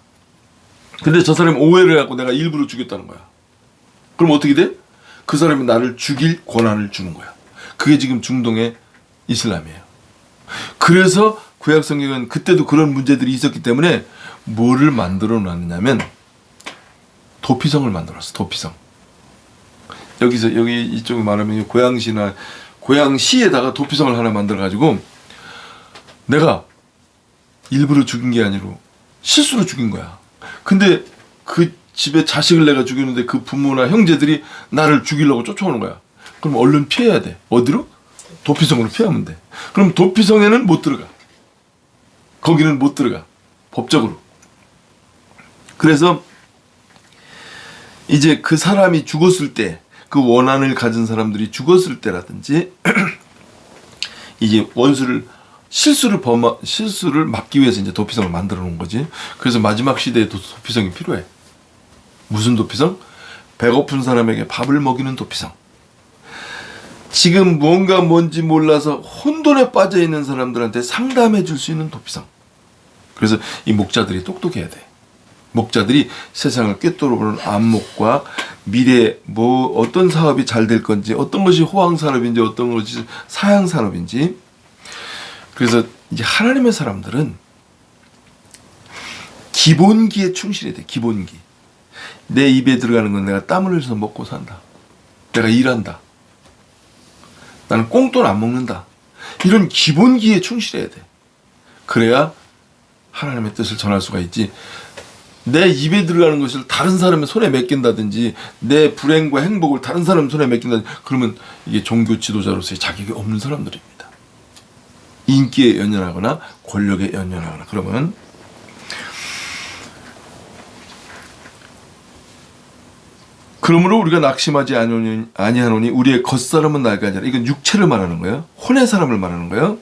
근데 저 사람이 오해를 하고 내가 일부러 죽였다는 거야. 그럼 어떻게 돼? 그 사람이 나를 죽일 권한을 주는 거야. 그게 지금 중동의 이슬람이에요. 그래서 구약 성경은 그때도 그런 문제들이 있었기 때문에 뭐를 만들어 놨냐면 도피성을 만들었어. 도피성. 여기서 여기 이쪽에 말하면 고양시나 고양시에다가 도피성을 하나 만들어 가지고 내가 일부러 죽인 게 아니고 실수로 죽인 거야. 근데 그 집에 자식을 내가 죽였는데 그 부모나 형제들이 나를 죽이려고 쫓아오는 거야. 그럼 얼른 피해야 돼. 어디로? 도피성으로 피하면 돼. 그럼 도피성에는 못 들어가. 거기는 못 들어가. 법적으로. 그래서 이제 그 사람이 죽었을 때, 그 원한을 가진 사람들이 죽었을 때라든지 이제 원수를 실수를 막기 위해서 이제 도피성을 만들어 놓은 거지. 그래서 마지막 시대에 도피성이 필요해. 무슨 도피성? 배고픈 사람에게 밥을 먹이는 도피성. 지금 뭔지 몰라서 혼돈에 빠져 있는 사람들한테 상담해 줄 수 있는 도피성. 그래서 이 목자들이 똑똑해야 돼. 목자들이 세상을 꿰뚫어보는 안목과 미래 뭐 어떤 사업이 잘 될 건지, 어떤 것이 호황 산업인지, 어떤 것이 사양 산업인지. 그래서 이제 하나님의 사람들은 기본기에 충실해야 돼. 기본기. 내 입에 들어가는 건 내가 땀을 흘려서 먹고 산다. 내가 일한다. 나는 꽁돈 안 먹는다. 이런 기본기에 충실해야 돼. 그래야 하나님의 뜻을 전할 수가 있지. 내 입에 들어가는 것을 다른 사람의 손에 맡긴다든지 내 불행과 행복을 다른 사람 손에 맡긴다든지 그러면 이게 종교 지도자로서의 자격이 없는 사람들입니다. 인기에 연연하거나 권력에 연연하거나 그러면 그러므로 우리가 낙심하지 아니하노니 우리의 겉사람은 낡아지라. 이건 육체를 말하는 거예요. 혼의 사람을 말하는 거예요.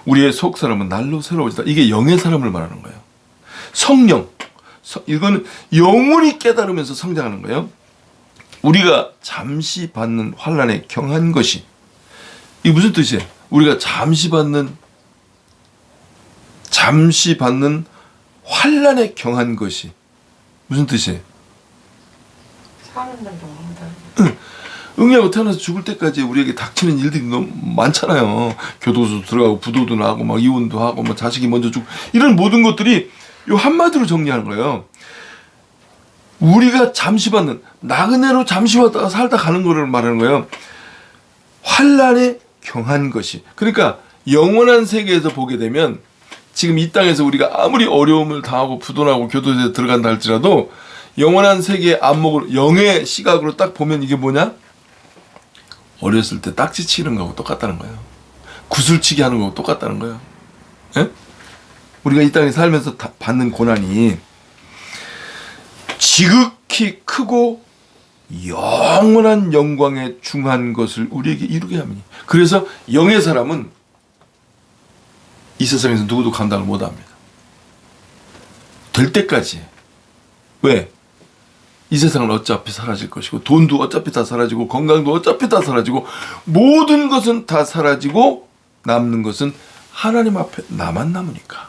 우리의 속사람은 날로 새로워지다. 이게 영의 사람을 말하는 거예요. 성령. 이거는 영원히 깨달으면서 성장하는 거예요. 우리가 잠시 받는 환난에 경한 것이. 이게 무슨 뜻이에요? 우리가 잠시 받는 환난에 경한 것이. 무슨 뜻이에요? 사는 데도 없다. 응애하고 태어나서 죽을 때까지 우리에게 닥치는 일들이 너무 많잖아요. 교도소 들어가고 부도도 나고 막 이혼도 하고 막 자식이 먼저 죽고 이런 모든 것들이 요 한마디로 정리하는 거예요. 우리가 잠시 받는 나그네로 잠시 왔다가 살다 가는 거를 말하는 거예요. 환난에 경한 것이. 그러니까 영원한 세계에서 보게 되면 지금 이 땅에서 우리가 아무리 어려움을 당하고 부도나고 교도소에 들어간다 할지라도 영원한 세계의 안목으로 영의 시각으로 딱 보면 이게 뭐냐? 어렸을 때 딱지 치는 거하고 똑같다는 거예요. 구슬치기 하는 거하고 똑같다는 거예요. 예? 우리가 이 땅에 살면서 받는 고난이 지극히 크고 영원한 영광에 중한 것을 우리에게 이루게 하니. 그래서 영의 사람은 이 세상에서 누구도 감당을 못합니다. 될 때까지. 왜? 이 세상은 어차피 사라질 것이고, 돈도 어차피 다 사라지고, 건강도 어차피 다 사라지고, 모든 것은 다 사라지고, 남는 것은 하나님 앞에 나만 남으니까.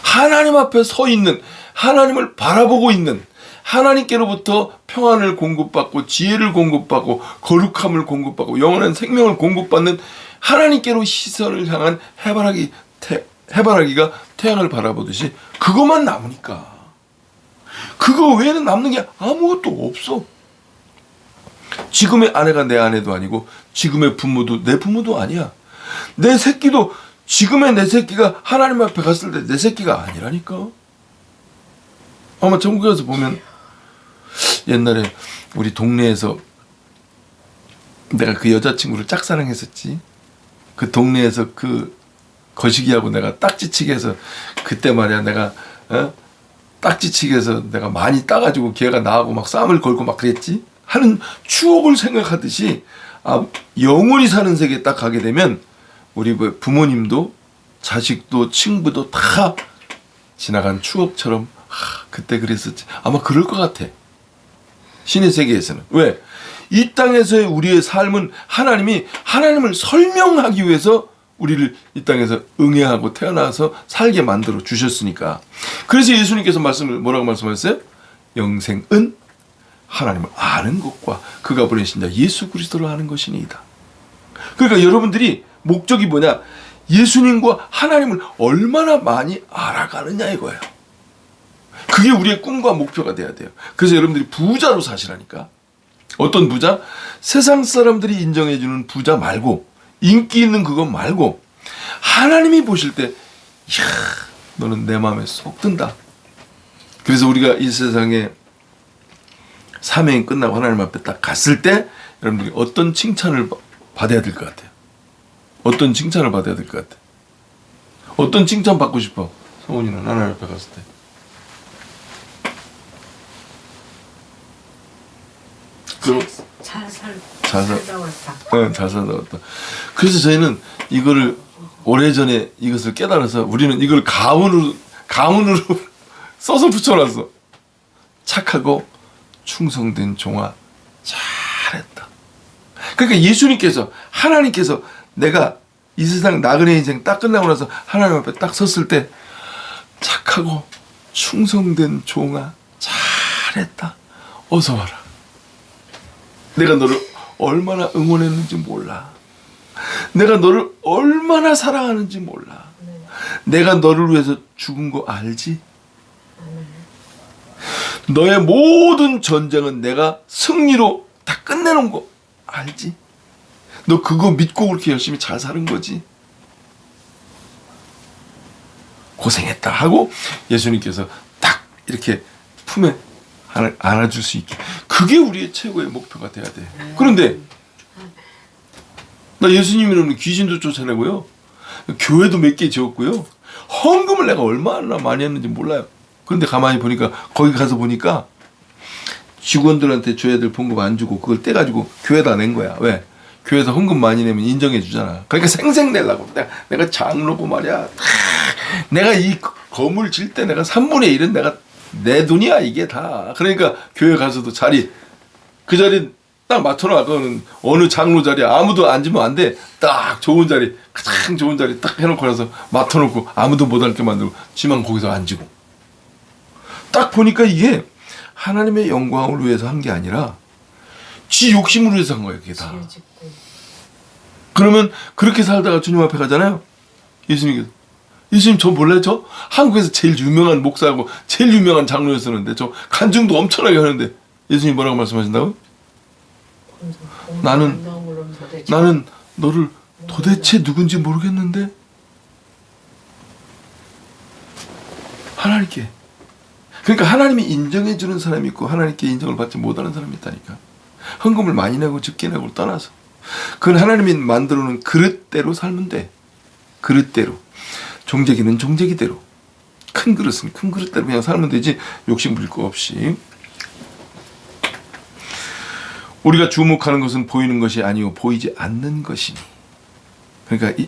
하나님 앞에 서 있는, 하나님을 바라보고 있는, 하나님께로부터 평안을 공급받고, 지혜를 공급받고, 거룩함을 공급받고, 영원한 생명을 공급받는 하나님께로 시선을 향한 해바라기가 태양을 바라보듯이 그것만 남으니까. 그거 외에는 남는 게 아무것도 없어. 지금의 아내가 내 아내도 아니고, 지금의 부모도 내 부모도 아니야. 내 새끼도 지금의 내 새끼가 하나님 앞에 갔을 때 내 새끼가 아니라니까. 아마 천국에 가서 보면, 옛날에 우리 동네에서 내가 그 여자친구를 짝사랑했었지. 그 동네에서 그 거시기하고 내가 딱지치기 해서, 그때 말이야 내가 딱지치기 해서 내가 많이 따가지고 걔가 나하고 막 싸움을 걸고 막 그랬지 하는 추억을 생각하듯이, 영원히 사는 세계에 딱 가게 되면 우리 부모님도 자식도 친구도 다 지나간 추억처럼 그때 그랬었지. 아마 그럴 것 같아. 신의 세계에서는. 왜? 이 땅에서의 우리의 삶은 하나님을 설명하기 위해서 우리를 이 땅에서 응애하고 태어나서 살게 만들어 주셨으니까. 그래서 예수님께서 뭐라고 말씀하셨어요? 영생은 하나님을 아는 것과 그가 보내신 자 예수 그리스도를 아는 것이니이다. 그러니까 여러분들이 목적이 뭐냐? 예수님과 하나님을 얼마나 많이 알아가느냐 이거예요. 그게 우리의 꿈과 목표가 돼야 돼요. 그래서 여러분들이 부자로 사시라니까. 어떤 부자? 세상 사람들이 인정해주는 부자 말고, 인기 있는 그거 말고, 하나님이 보실 때, 이야, 너는 내 마음에 쏙 든다. 그래서 우리가 이 세상에 사명이 끝나고 하나님 앞에 딱 갔을 때, 여러분들이 어떤 칭찬을 받아야 될 것 같아요? 어떤 칭찬을 받아야 될 것 같아요? 어떤 칭찬 받고 싶어? 성훈이는 하나님 앞에 갔을 때. 잘 살다 왔다. 네, 잘 살다 왔다. 그래서 저희는 이거를 오래전에 이것을 깨달아서 우리는 이걸 가문으로 써서 붙여놨어. 착하고 충성된 종아 잘했다. 그러니까 예수님께서, 하나님께서 내가 이 세상 나그네 인생 딱 끝나고 나서 하나님 앞에 딱 섰을 때 착하고 충성된 종아 잘했다. 어서 와라. 내가 너를 얼마나 응원했는지 몰라. 내가 너를 얼마나 사랑하는지 몰라. 내가 너를 위해서 죽은 거 알지? 너의 모든 전쟁은 내가 승리로 다 끝내놓은 거 알지? 너 그거 믿고 그렇게 열심히 잘 사는 거지? 고생했다 하고 예수님께서 딱 이렇게 품에 안아줄 수 있게. 그게 우리의 최고의 목표가 돼야 돼. 그런데 나 예수님이라면 귀신도 쫓아내고요, 교회도 몇 개 지었고요, 헌금을 내가 얼마나 많이 했는지 몰라요. 그런데 가만히 보니까, 거기 가서 보니까 직원들한테 줘야 될 봉급 안 주고 그걸 떼가지고 교회다 낸 거야. 왜? 교회에서 헌금 많이 내면 인정해 주잖아. 그러니까 생생 내려고. 내가 장로고 말이야. 내가 이 건물 질 때 내가 3분의 1은 내가 내 돈이야 이게 다. 그러니까 교회 가서도 그 자리 딱 맞춰놔. 그거는 어느 장로 자리 아무도 앉으면 안 돼. 딱 좋은 자리, 가장 좋은 자리 딱 해놓고 나서 맡아놓고 아무도 못 앉게 만들고 지만 거기서 앉고. 딱 보니까 이게 하나님의 영광을 위해서 한 게 아니라 지 욕심을 위해서 한 거예요. 그게 다. 그러면 그렇게 살다가 주님 앞에 가잖아요. 예수님 저 몰라요? 저 한국에서 제일 유명한 목사하고 제일 유명한 장로였었는데 저 간증도 엄청나게 하는데 예수님 뭐라고 말씀하신다고? 나는 너를 도대체 누군지 모르겠는데 하나님께. 그러니까 하나님이 인정해 주는 사람이 있고 하나님께 인정을 받지 못하는 사람이 있다니까. 헌금을 많이 내고 적게 내고 떠나서 그건 하나님이 만들어 놓은 그릇대로 살면 돼. 그릇대로. 종재기는 종재기대로. 큰 그릇은 큰 그릇대로 그냥 살면 되지 욕심 부릴 거 없이. 우리가 주목하는 것은 보이는 것이 아니요 보이지 않는 것이니. 그러니까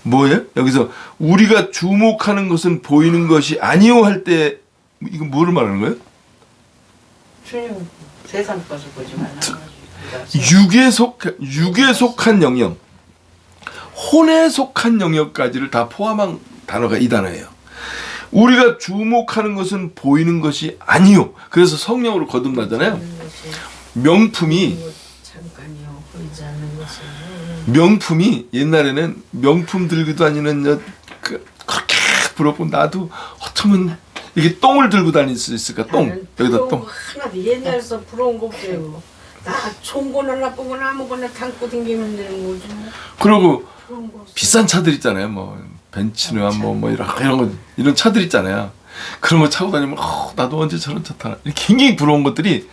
뭐예요? 여기서 우리가 주목하는 것은 보이는 것이 아니요 할 때 이건 뭐를 말하는 거예요? 주님 세상 것을 보지 말라. 육에 속한 영역, 혼에 속한 영역까지를 다 포함한 단어가 이 단어예요. 우리가 주목하는 것은 보이는 것이 아니요. 그래서 성령으로 거듭나잖아요. 명품이 잠깐이요 보이지 않는 것은 명품이 옛날에는 명품 들고 다니는 그렇게 부럽고 나도 어쩌면 이게 똥을 들고 다닐 수 있을까? 똥 여기다 똥. 하나도 옛날에서 부러운 거 없어요. 나 좋은 거나 나쁜 거나 아무거나 담고 다니면 되는 거죠. 그리고 그런 거 없어요. 비싼 차들 있잖아요. 뭐 벤츠나 뭐 이런 차들 있잖아요. 그런 거 타고 다니면 나도 언제 저런 차 타나. 이렇게 굉장히 부러운 것들이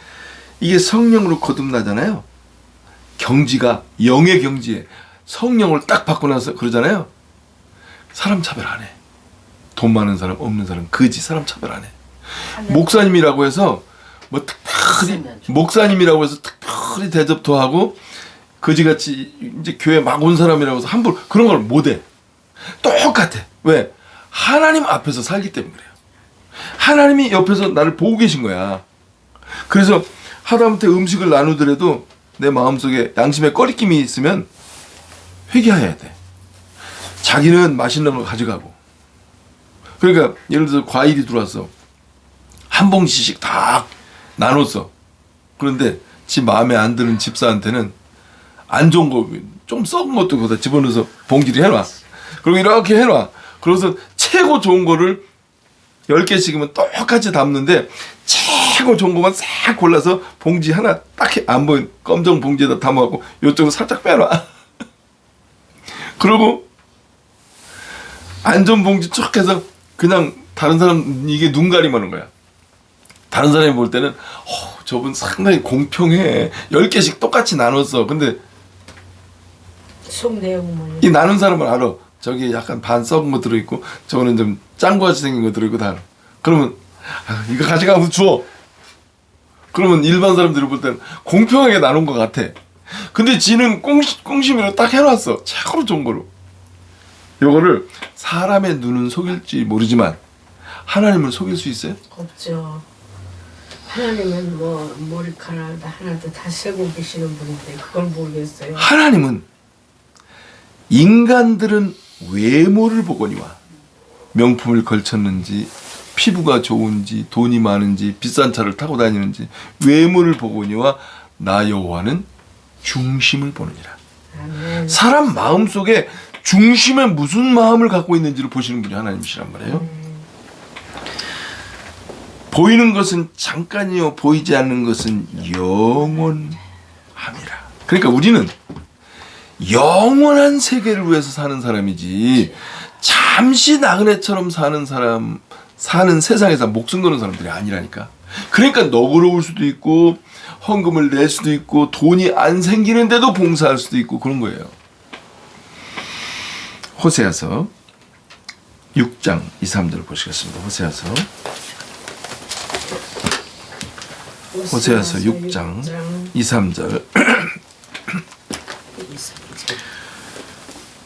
이게 성령으로 거듭나잖아요. 경지가 영의 경지에 성령을 딱 받고 나서 그러잖아요. 사람 차별 안 해. 돈 많은 사람 없는 사람 거지 사람 차별 안 해. 목사님이라고 해서 뭐 특별히 목사님이라고 해서 특별히 대접도 하고 거지같이 이제 교회 막 온 사람이라고 해서 함부로 그런 걸 못 해. 똑같아. 왜? 하나님 앞에서 살기 때문에 그래요. 하나님이 옆에서 나를 보고 계신 거야. 그래서 하다못해 음식을 나누더라도 내 마음속에 양심에 꺼리낌이 있으면 회개해야 돼. 자기는 맛있는 걸 가져가고. 그러니까 예를 들어서 과일이 들어왔어. 한 봉지씩 다 나눴어. 그런데 지 마음에 안 드는 집사한테는 안 좋은 거 좀 썩은 것도 거기다 집어넣어서 봉지를 해놔. 그리고 이렇게 해놔. 그래서 최고 좋은 거를 10개씩이면 똑같이 담는데 최고 좋은 것만 싹 골라서 봉지 하나 딱 안 보인 검정 봉지에다 담아갖고 이쪽으로 살짝 빼놔. 그리고 안 좋은 봉지 쭉 해서 그냥 다른 사람 이게 눈 가림하는 거야. 다른 사람이 볼 때는 저분 상당히 공평해. 10개씩 똑같이 나눴어. 근데 속 내용만 이 나눈 사람은 알아. 저기 약간 반 썩은 거 들어있고 저거는 좀 짠 거 같이 생긴 거 들어있고 다 알아. 그러면 이거 가져가서 주워. 그러면 일반 사람들이 볼 때는 공평하게 나눈 것 같아. 근데 지는 꽁심이로 딱 해놨어. 최고로 좋은 거로. 요거를 사람의 눈은 속일지 모르지만 하나님을 속일 수 있어요? 없죠. 하나님은 뭐 머리카락 하나도 다 세고 계시는 분인데 그걸 모르겠어요. 하나님은 인간들은 외모를 보거니와 명품을 걸쳤는지 피부가 좋은지 돈이 많은지 비싼 차를 타고 다니는지 외모를 보거니와 나 여호와는 중심을 보느니라. 아멘. 사람 마음속에 중심에 무슨 마음을 갖고 있는지를 보시는 분이 하나님이시란 말이에요. 보이는 것은 잠깐이요 보이지 않는 것은 영원함이라. 그러니까 우리는 영원한 세계를 위해서 사는 사람이지 잠시 나그네처럼 사는 세상에서 목숨 거는 사람들이 아니라니까. 그러니까 너그러울 수도 있고 헌금을 낼 수도 있고 돈이 안 생기는데도 봉사할 수도 있고 그런 거예요. 호세아서 6장 2, 3절 보시겠습니다. 호세아서 6장 2, 3절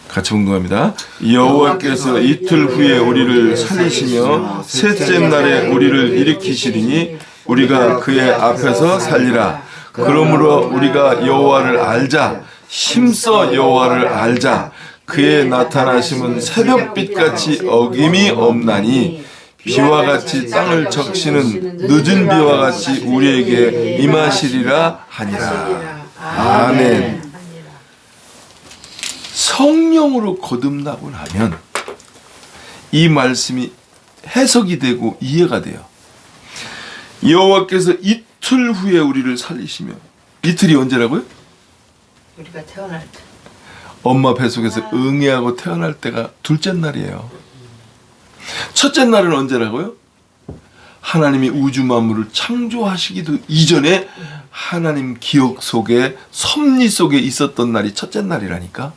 같이 공부합니다. 여호와께서 이틀 후에 우리를 살리시며 셋째 날에 우리를 일으키시리니 우리가 그의 앞에서 살리라. 그러므로 우리가 여호와를 알자. 힘써 여호와를 알자. 그의 나타나심은 새벽빛같이 어김이 없나니 비와 같이 땅을 적시는 늦은 비와 같이 우리에게 임하시리라 하니라. 아멘. 성령으로 거듭나고 나면 이 말씀이 해석이 되고 이해가 돼요. 여호와께서 이틀 후에 우리를 살리시며 이틀이 언제라고요? 우리가 태어날 때. 엄마 뱃속에서 응애하고 태어날 때가 둘째 날이에요. 첫째 날은 언제라고요? 하나님이 우주 만물을 창조하시기도 이전에 하나님 기억 속에 섭리 속에 있었던 날이 첫째 날이라니까.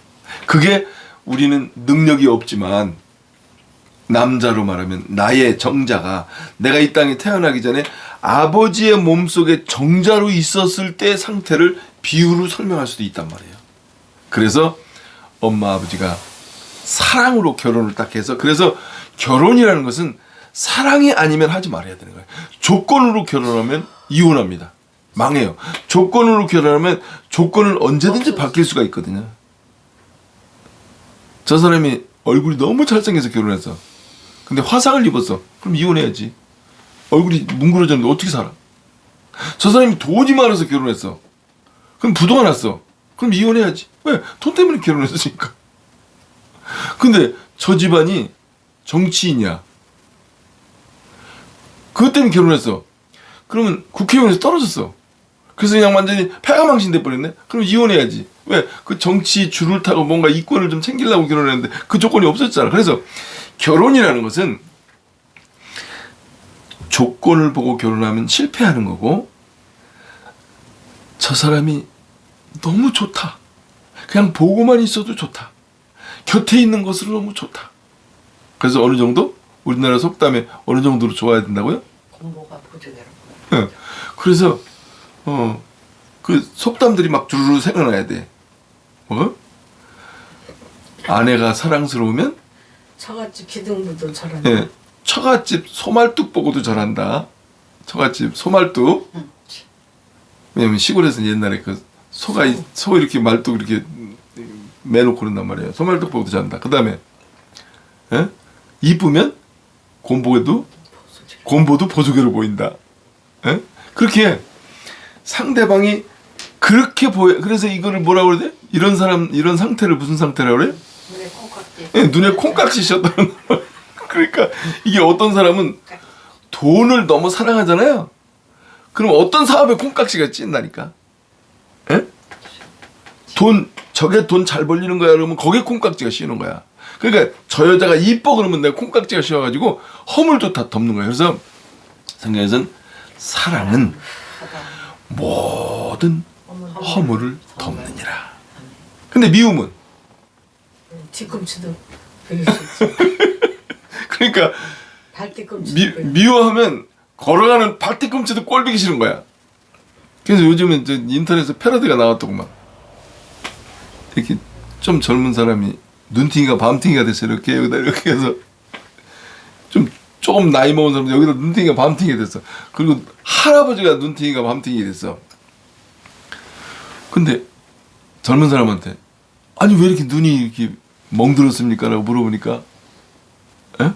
그게 우리는 능력이 없지만 남자로 말하면 나의 정자가 내가 이 땅에 태어나기 전에 아버지의 몸속에 정자로 있었을 때 상태를 비유로 설명할 수도 있단 말이에요. 그래서 엄마 아버지가 사랑으로 결혼을 딱 해서, 그래서 결혼이라는 것은 사랑이 아니면 하지 말아야 되는 거예요. 조건으로 결혼하면 이혼합니다. 망해요. 조건으로 결혼하면 조건을 언제든지 바뀔 수가 있거든요. 저 사람이 얼굴이 너무 잘생겨서 결혼했어. 근데 화상을 입었어. 그럼 이혼해야지. 얼굴이 뭉그러졌는데 어떻게 살아? 저 사람이 돈이 많아서 결혼했어. 그럼 부도가 났어. 그럼 이혼해야지. 왜? 돈 때문에 결혼했으니까. 근데 저 집안이 정치인이야. 그것 때문에 결혼했어. 그러면 국회의원에서 떨어졌어. 그래서 그냥 완전히 폐가망신 돼버렸네? 그럼 이혼해야지. 왜? 그 정치 줄을 타고 뭔가 이권을 좀 챙기려고 결혼했는데 그 조건이 없었잖아. 그래서 결혼이라는 것은 조건을 보고 결혼하면 실패하는 거고, 저 사람이 너무 좋다. 그냥 보고만 있어도 좋다. 곁에 있는 것으로 너무 좋다. 그래서 어느 정도? 우리나라 속담에 어느 정도로 좋아야 된다고요? 공보가 보조개로. 예. 그래서 그 속담들이 막 주르르 생각나야 돼. 뭐? 아내가 사랑스러우면 처갓집 기둥부도 잘한다. 예. 처갓집 소말뚝 보고도 잘한다. 처갓집 소말뚝. 왜냐면 시골에서는 옛날에 그 소 이렇게 말뚝 이렇게 매놓고 그런단 말이에요. 소말뚝 보고도 잘한다. 그 다음에 예? 이쁘면 곰보도 보조개로 보인다. 예? 그렇게 상대방이 그렇게 보여. 그래서 이거를 뭐라고 그래야 돼? 이런 사람, 이런 상태를 무슨 상태라고 그래? 눈에 콩깍지. 예, 눈에 콩깍지 씌었다는 말. 그러니까 이게 어떤 사람은 돈을 너무 사랑하잖아요. 그럼 어떤 사업에 콩깍지가 찐다니까. 예? 저게 돈 잘 벌리는 거야 그러면 거기에 콩깍지가 씌우는 거야. 그러니까 저 여자가 이뻐 그러면 내가 콩깍지가 씌워가지고 허물도 다 덮는 거야. 그래서 성경에서는 사랑은 모든 허물을 덮느니라. 근데 미움은? 뒤꿈치도 베길 수 있지. 그러니까 발뒤꿈치도 베길. 미워하면 걸어가는 발뒤꿈치도 꼴보기 싫은 거야. 그래서 요즘은 저 인터넷에 패러디가 나왔더구만. 이렇게 좀 젊은 사람이 눈팅이가 밤팅이가 됐어. 이렇게 여기다 이렇게 해서 조금 나이 먹은 사람 여기다 눈팅이가 밤팅이 됐어. 그리고 할아버지가 눈팅이가 밤팅이 됐어. 근데 젊은 사람한테 아니 왜 이렇게 눈이 이렇게 멍들었습니까? 라고 물어보니까 에?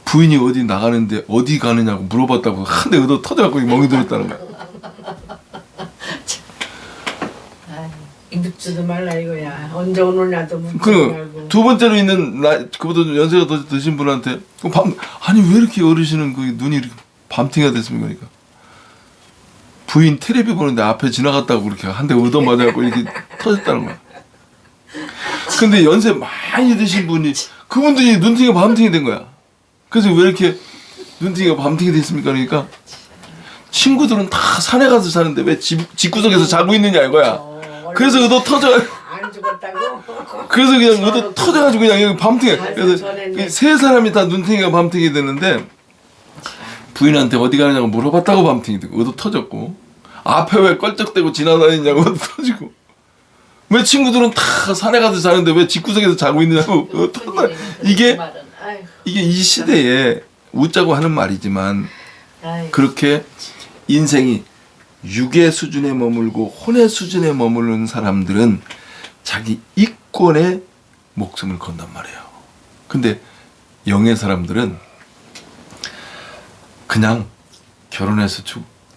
부인이 어디 나가는데 어디 가느냐고 물어봤다고 한 대 얻어 터져갖고 멍이 들었다는 거야. 묻지도 말라 이거야. 언제 오느냐도 묻지 말고. 두 번째로 있는 그보다 연세가 더 드신 분한테 아니 왜 이렇게 어르신은 그 눈이 이렇게 밤팅이가 됐습니까? 그러니까 부인 텔레비 보는데 앞에 지나갔다고 그렇게 한 대 얻어 맞아갖고 이렇게 터졌다는 거야. 근데 연세 많이 드신 분이 그분도 이제 눈팅이가 밤팅이 된 거야. 그래서 왜 이렇게 눈팅이가 밤팅이 됐습니까? 그러니까 친구들은 다 산에 가서 사는데 왜 집구석에서 자고 있느냐 이거야. 그래서 얻어 터져. 안 죽었다고? 그래서 그냥 얻어 터져가지고 그냥 여기 밤팅해. 그래서 세 사람이 다 눈팅이가 밤팅이 되는데 부인한테 어디 가느냐고 물어봤다고 밤팅이 되고 얻어 터졌고 앞에 왜 껄쩍대고 지나다니냐고 얻어 터지고 왜 친구들은 다 산에 가서 자는데 왜 집구석에서 자고 있느냐고 얻어 터져. 이게 이 시대에 웃자고 하는 말이지만 그렇게 인생이 육의 수준에 머물고 혼의 수준에 머무르는 사람들은 자기 이권에 목숨을 건단 말이에요. 근데 영의 사람들은 그냥 결혼해서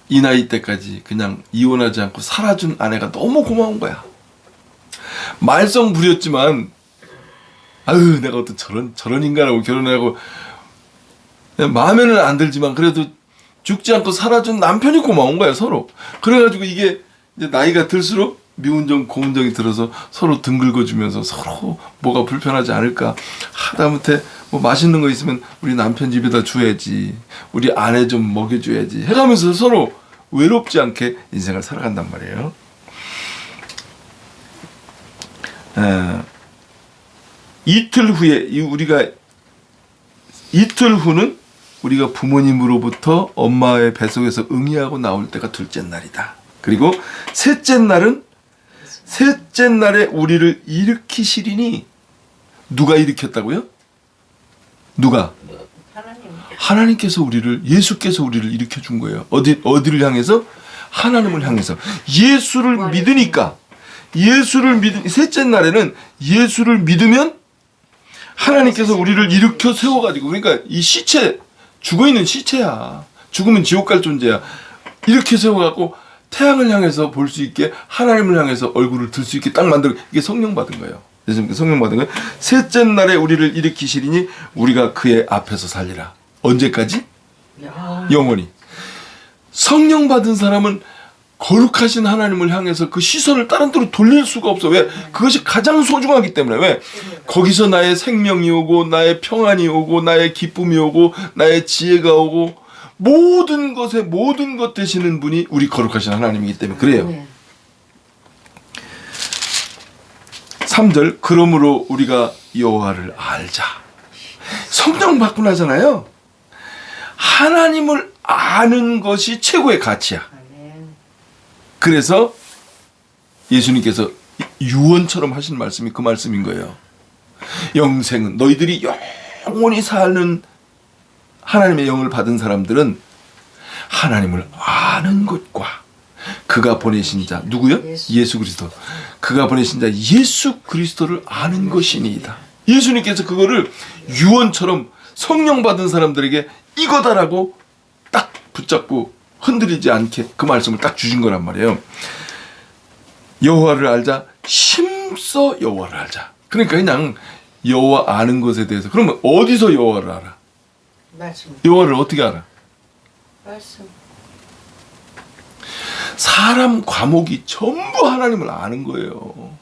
이 나이 때까지 그냥 이혼하지 않고 살아준 아내가 너무 고마운 거야. 말썽 부렸지만 아유 내가 어떤 저런 인간하고 결혼하고 마음에는 안 들지만 그래도 죽지 않고 살아준 남편이 고마운 거야 서로. 그래가지고 이게 이제 나이가 들수록 미운정 고운정이 들어서 서로 등 긁어주면서 서로 뭐가 불편하지 않을까 하다못해 뭐 맛있는 거 있으면 우리 남편 집에다 줘야지 우리 아내 좀 먹여줘야지 해가면서 서로 외롭지 않게 인생을 살아간단 말이에요. 이틀 후는 우리가 부모님으로부터 엄마의 뱃속에서 응이하고 나올 때가 둘째 날이다. 그리고 셋째 날에 우리를 일으키시리니 누가 일으켰다고요? 누가? 하나님. 하나님께서 예수께서 우리를 일으켜 준 거예요. 어디를 향해서? 하나님을 향해서. 예수를 믿으니까 셋째 날에는 예수를 믿으면 하나님께서 우리를 일으켜 세워가지고, 그러니까 이 시체, 죽어있는 시체야. 죽으면 지옥 갈 존재야. 이렇게 세워갖고 태양을 향해서 볼 수 있게, 하나님을 향해서 얼굴을 들 수 있게 딱 만들어. 이게 성령 받은 거예요. 예수님께 성령 받은 거예요. 셋째 날에 우리를 일으키시리니 우리가 그의 앞에서 살리라. 언제까지? 영원히. 성령 받은 사람은 거룩하신 하나님을 향해서 그 시선을 다른 데로 돌릴 수가 없어. 왜? 그것이 가장 소중하기 때문에. 왜? 거기서 나의 생명이 오고, 나의 평안이 오고, 나의 기쁨이 오고, 나의 지혜가 오고, 모든 것에 모든 것 되시는 분이 우리 거룩하신 하나님이기 때문에 그래요. 네. 3절, 그러므로 우리가 여호와를 알자. 성령 받고 나잖아요. 하나님을 아는 것이 최고의 가치야. 아멘. 그래서 예수님께서 유언처럼 하신 말씀이 그 말씀인 거예요. 영생은, 너희들이 영원히 사는 하나님의 영을 받은 사람들은 하나님을 아는 것과 그가 보내신 자, 누구요? 예수 그리스도. 그가 보내신 자 예수 그리스도를 아는 것이니이다. 예수님께서 그거를 유언처럼 성령 받은 사람들에게 이거다라고 딱 붙잡고 흔들리지 않게 그 말씀을 딱 주신 거란 말이에요. 여호와를 알자. 심써 여호와를 알자. 그러니까 그냥 여호와 아는 것에 대해서. 그러면 어디서 여호와를 알아? 말씀. 여호와를 어떻게 알아? 말씀. 사람 과목이 전부 하나님을 아는 거예요.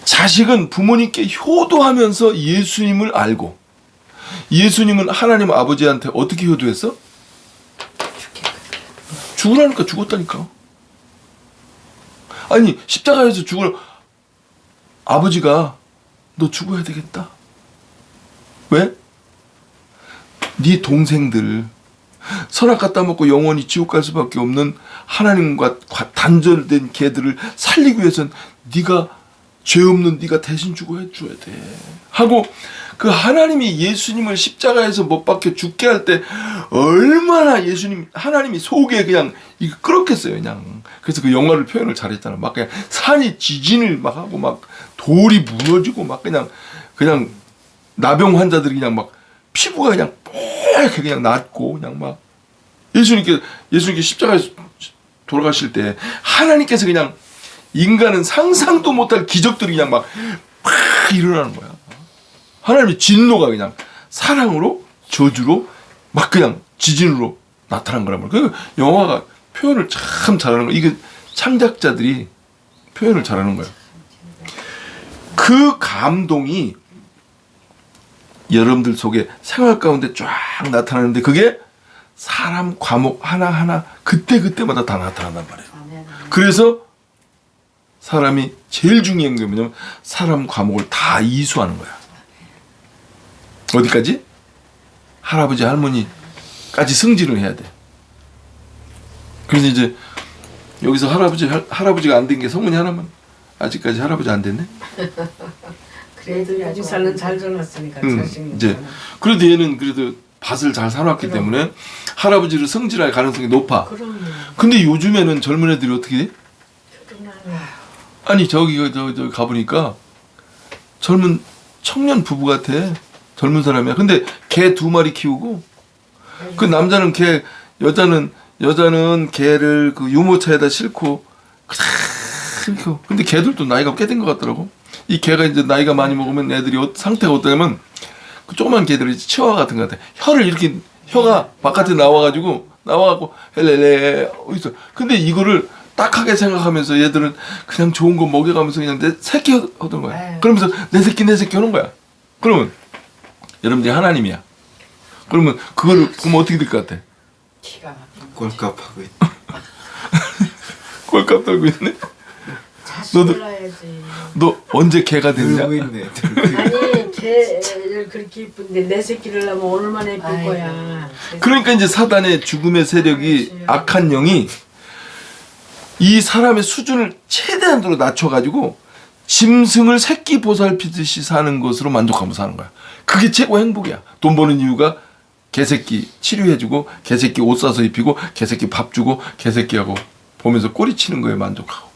자식은 부모님께 효도하면서 예수님을 알고, 예수님은 하나님 아버지한테 어떻게 효도했어? 죽으라니까 죽었다니까. 아니 십자가에서 죽을 아버지가 너 죽어야 되겠다. 왜? 네 동생들 선악 갖다 먹고 영원히 지옥 갈 수밖에 없는 하나님과 단절된 개들을 살리기 위해서는 네가 죄 없는 네가 대신 죽어야 줘야 돼 하고, 그 하나님이 예수님을 십자가에서 못 박혀 죽게 할 때 얼마나 하나님이 속에 그냥 이거 끓었겠어요. 그냥. 그래서 그 영화를 표현을 잘했잖아. 막 그냥 산이 지진을 막 하고 막 돌이 무너지고 막 그냥 나병 환자들이 그냥 막 피부가 그냥 뽀얗게 그냥 났고, 그냥 막 예수님께 십자가에서 돌아가실 때 하나님께서 그냥 인간은 상상도 못할 기적들이 그냥 막 일어나는 거야. 하나님의 진노가 그냥 사랑으로 저주로 막 그냥 지진으로 나타난 거란 말이야. 그 영화가 표현을 참 잘하는 거야. 이게 창작자들이 표현을 잘하는 거야. 그 감동이 여러분들 속에 생활 가운데 쫙 나타나는데 그게 사람 과목 하나하나 그때마다 다 나타난단 말이에요. 아멘. 그래서 사람이 제일 중요한 게 뭐냐면 사람 과목을 다 이수하는 거야. 어디까지? 할아버지 할머니까지 승진을 해야 돼. 그래서 이제 여기서 할아버지가 안 된 게 성문이 하나만. 아직까지 할아버지 안 됐네. 그래도 아직 살은 잘 전놨으니까 자신이 이제 그래도 얘는 그래도 밭을 잘 사놨기 때문에 할아버지를 승진할 가능성이 높아. 그럼요. 근데 요즘에는 젊은 애들이 어떻게 돼? 결혼하네. 아니 저기 가보니까 젊은 청년 부부 같아. 젊은 사람이야. 근데 개 2마리 키우고, 그 남자는 개, 여자는 개를 그 유모차에다 싣고 그렇게. 근데 개들도 나이가 꽤 된 것 같더라고. 이 개가 이제 나이가 많이 먹으면 애들이 상태가 어떠냐면 그 조그만 개들이 치와와 같은 것 같아. 혀가 바깥에 나와가지고 헬레레 있어. 근데 이거를 딱하게 생각하면서 얘들은 그냥 좋은 거 먹여가면서 그냥 내 새끼 하던 거야. 그러면서 내 새끼 하는 거야. 그러면 여러분들이 하나님이야. 그러면 그럼 어떻게 될 것 같아? 기가 막힌. 꼴값하고 있다. 꼴값 떨고 있네. 자식을 낳아야지. 너 언제 개가 됐냐? 들고 있네. 아니 제일 그렇게 이쁜데 내 새끼를 낳으면 얼마나 예쁠 아이고, 거야. 그러니까 이제 사단의 죽음의 세력이 그렇지. 악한 영이 이 사람의 수준을 최대한으로 낮춰가지고 짐승을 새끼 보살피듯이 사는 것으로 만족하면서 사는 거야. 그게 최고 행복이야. 돈 버는 이유가 개새끼 치료해주고 개새끼 옷 사서 입히고 개새끼 밥 주고 개새끼하고 보면서 꼬리 치는 거에 만족하고.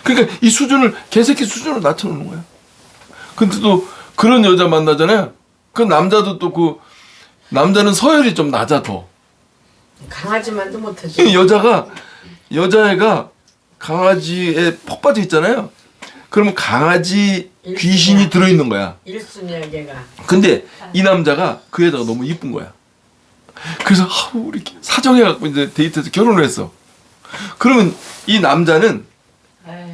그러니까 이 수준을 개새끼 수준으로 낮춰놓는 거야. 근데 또 그런 여자 만나잖아요. 그 남자도 또 그 남자는 서열이 좀 낮아 더. 강아지만도 못하지. 이 여자애가 강아지에 폭 빠져 있잖아요. 그러면 강아지 귀신이 들어있는 거야. 1순위야 걔가. 근데 이 남자가 그 여자가 너무 이쁜 거야. 그래서 우리 사정해갖고 이제 데이트해서 결혼을 했어. 그러면 이 남자는 아유,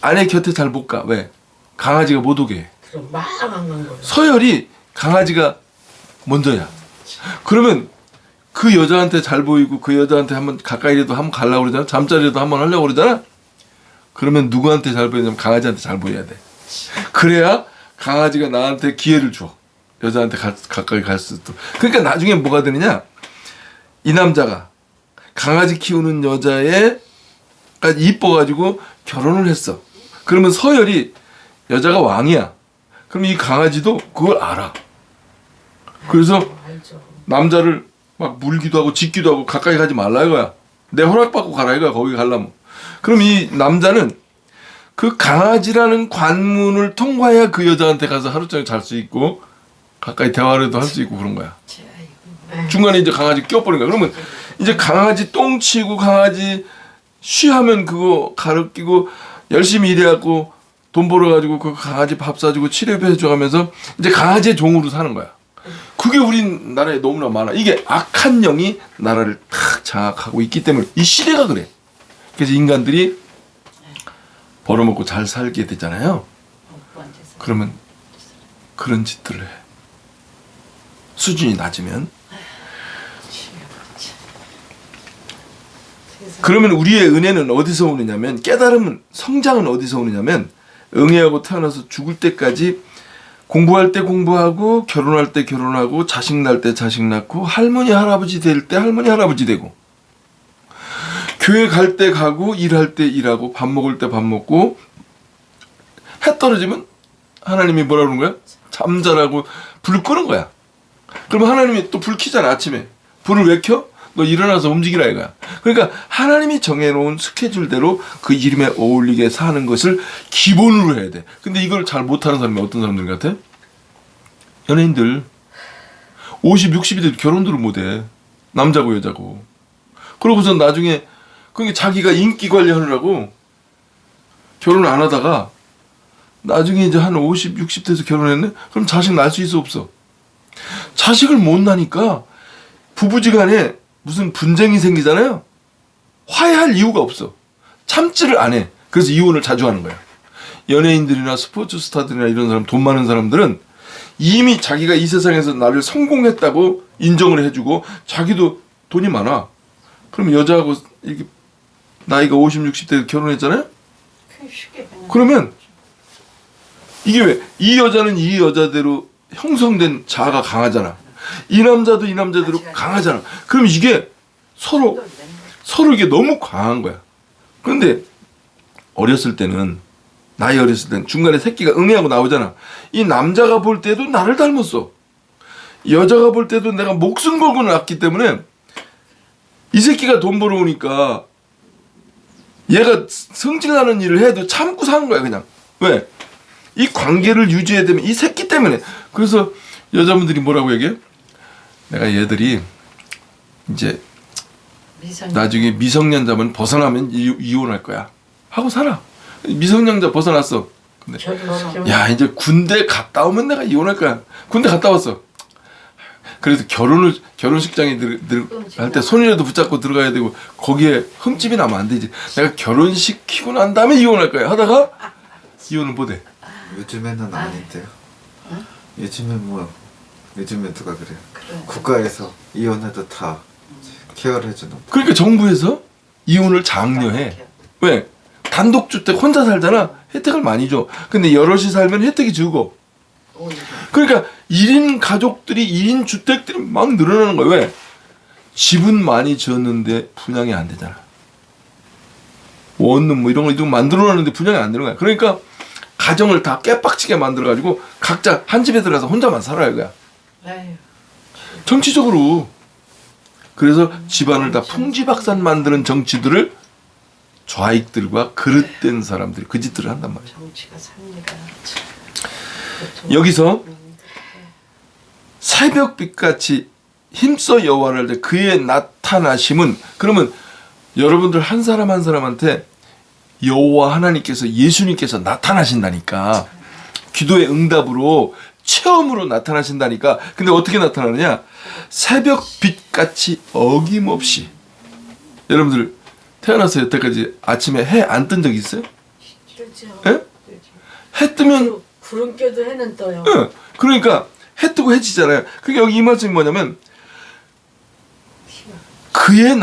아내 곁에 잘 못 가. 왜? 강아지가 못 오게 해. 그럼 막안 간 거야. 서열이 강아지가 먼저야. 그러면 그 여자한테 잘 보이고 그 여자한테 한번 가까이라도 한번 가려고 그러잖아. 잠자리라도 한번 하려고 그러잖아. 그러면 누구한테 잘 보이냐면 강아지한테 잘 보여야 돼. 그래야 강아지가 나한테 기회를 줘. 여자한테 가까이 갈 수도. 그러니까 나중에 뭐가 되느냐. 이 남자가 강아지 키우는 여자애가 이뻐가지고 결혼을 했어. 그러면 서열이 여자가 왕이야. 그럼 이 강아지도 그걸 알아. 그래서 알죠. 남자를 막 물기도 하고 짖기도 하고 가까이 가지 말라 이거야. 내 허락받고 가라 이거야. 거기 가려면. 그럼 이 남자는 그 강아지라는 관문을 통과해야 그 여자한테 가서 하루 종일 잘 수 있고 가까이 대화라도 할 수 있고 그런 거야. 아이고. 중간에 이제 강아지 껴버린 거야. 그러면 이제 강아지 똥 치고 강아지 쉬하면 그거 가르치고 열심히 일해갖고 돈 벌어가지고 그 강아지 밥 사주고 치료해줘가면서 이제 강아지의 종으로 사는 거야. 그게 우리나라에 너무나 많아. 이게 악한 영이 나라를 탁 장악하고 있기 때문에 이 시대가 그래. 그래서 인간들이 벌어먹고 잘 살게 되잖아요. 오빠한테서. 그러면 그런 짓들을 해. 수준이 낮으면. 그러면 우리의 은혜는 어디서 오느냐면 깨달음은 성장은 어디서 오느냐면 응애하고 태어나서 죽을 때까지 공부할 때 공부하고 결혼할 때 결혼하고 자식 낳을 때 자식 낳고 할머니 할아버지 될 때 할머니 할아버지 되고 교회 갈 때 가고 일할 때 일하고 밥 먹을 때 밥 먹고 해 떨어지면 하나님이 뭐라 그러는 거야? 잠자라고 불을 끄는 거야. 그러면 하나님이 또 불 켜잖아. 아침에 불을 왜 켜? 너 일어나서 움직이라 이거야. 그러니까 하나님이 정해놓은 스케줄대로 그 이름에 어울리게 사는 것을 기본으로 해야 돼. 근데 이걸 잘 못하는 사람이 어떤 사람들 같아? 연예인들 50, 60이 돼도 결혼들을 못해. 남자고 여자고. 그러고서 나중에 그게 자기가 인기 관리하느라고 결혼을 안 하다가 나중에 이제 한 50, 60 돼서 결혼했네? 그럼 자식 낳을 수 있어 없어? 자식을 못 낳으니까 부부지간에 무슨 분쟁이 생기잖아요. 화해할 이유가 없어. 참지를 안 해. 그래서 이혼을 자주 하는 거야. 연예인들이나 스포츠 스타들이나 이런 사람, 돈 많은 사람들은 이미 자기가 이 세상에서 나를 성공했다고 인정을 해주고 자기도 돈이 많아. 그럼 여자하고 이렇게 나이가 50, 60대 결혼했잖아요. 쉽게 그냥. 그러면 이게 왜? 이 여자는 이 여자대로 형성된 자아가 강하잖아. 이 남자도 이 남자대로 강하잖아. 그럼 이게 서로 이게 너무 강한 거야. 그런데 어렸을 때는 나이 어렸을 때는 중간에 새끼가 응애하고 나오잖아. 이 남자가 볼 때도 나를 닮았어. 여자가 볼 때도 내가 목숨 걸고 낳았기 때문에 이 새끼가 돈 벌어오니까 얘가 성질나는 일을 해도 참고 사는 거야 그냥. 왜? 이 관계를 유지해야 되면 이 새끼 때문에. 그래서 여자분들이 뭐라고 얘기해? 내가 얘들이 이제 나중에 미성년자면 벗어나면 이혼할 거야 하고 살아. 미성년자 벗어났어. 근데 야 이제 군대 갔다 오면 내가 이혼할 거야. 군대 갔다 왔어. 그래서 결혼식장에 할 때 손이라도 붙잡고 들어가야 되고 거기에 흠집이 나면 안 되지. 내가 결혼시키고 난 다음에 이혼할 거야 하다가 이혼을 못해. 요즘에는 아닌데요. 응? 요즘엔 누가 그래요. 그래. 국가에서 이혼해도 다 케어를 해주는. 그러니까 정부에서 이혼을 장려해. 왜? 단독주택 혼자 살잖아. 혜택을 많이 줘. 근데 여럿이 살면 혜택이 주고 오히려. 그러니까 1인 가족들이 1인 주택들이 막 늘어나는 거예요. 왜? 집은 많이 지었는데 분양이 안 되잖아. 원룸 뭐 이런 거 만들어놨는데 분양이 안 되는 거야. 그러니까 가정을 다 깨빡치게 만들어가지고 각자 한 집에 들어가서 혼자만 살아야 거야. 에휴. 정치적으로. 그래서 집안을 다 풍지박산 만드는 정치들을 좌익들과 그릇된 사람들이 그 짓들을 한단 말이야. 정치가 삽니다. 여기서 새벽빛같이 힘써 여호와를 할 때 그의 나타나심은, 그러면 여러분들 한 사람 한 사람한테 여호와 하나님께서, 예수님께서 나타나신다니까. 기도의 응답으로 체험으로 나타나신다니까. 근데 어떻게 나타나느냐? 새벽빛같이 어김없이. 여러분들 태어나서 여태까지 아침에 해 안 뜬 적 있어요? 그렇죠. 예? 해 뜨면 구름 껴도 해는 떠요. 예. 그러니까 해 뜨고 해 지잖아요. 그게 여기 이 말씀이 뭐냐면 그의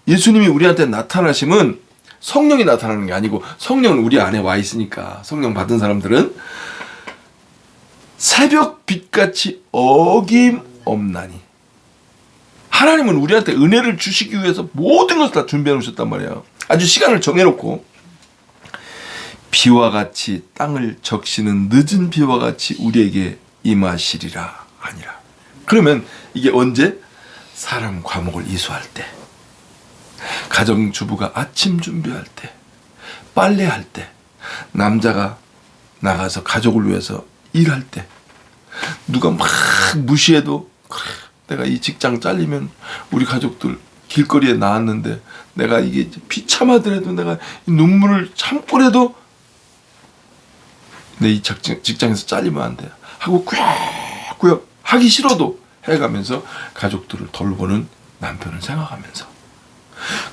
예수님이 우리한테 나타나심은 성령이 나타나는 게 아니고, 성령은 우리 안에 와 있으니까, 성령 받은 사람들은 새벽빛같이 어김없나니. 하나님은 우리한테 은혜를 주시기 위해서 모든 것을 다 준비해 놓으셨단 말이에요. 아주 시간을 정해놓고 비와 같이 땅을 적시는 늦은 비와 같이 우리에게 임하시리라 하니라. 그러면 이게 언제? 사람 과목을 이수할 때, 가정주부가 아침 준비할 때, 빨래할 때, 남자가 나가서 가족을 위해서 일할 때, 누가 막 무시해도 그래, 내가 이 직장 잘리면 우리 가족들 길거리에 나왔는데 내가 이게 비참하더라도 내가 이 눈물을 참고라도 내 이 직장에서 잘리면 안 돼 하고 꾸역꾸역 하기 싫어도 해가면서 가족들을 돌보는 남편을 생각하면서,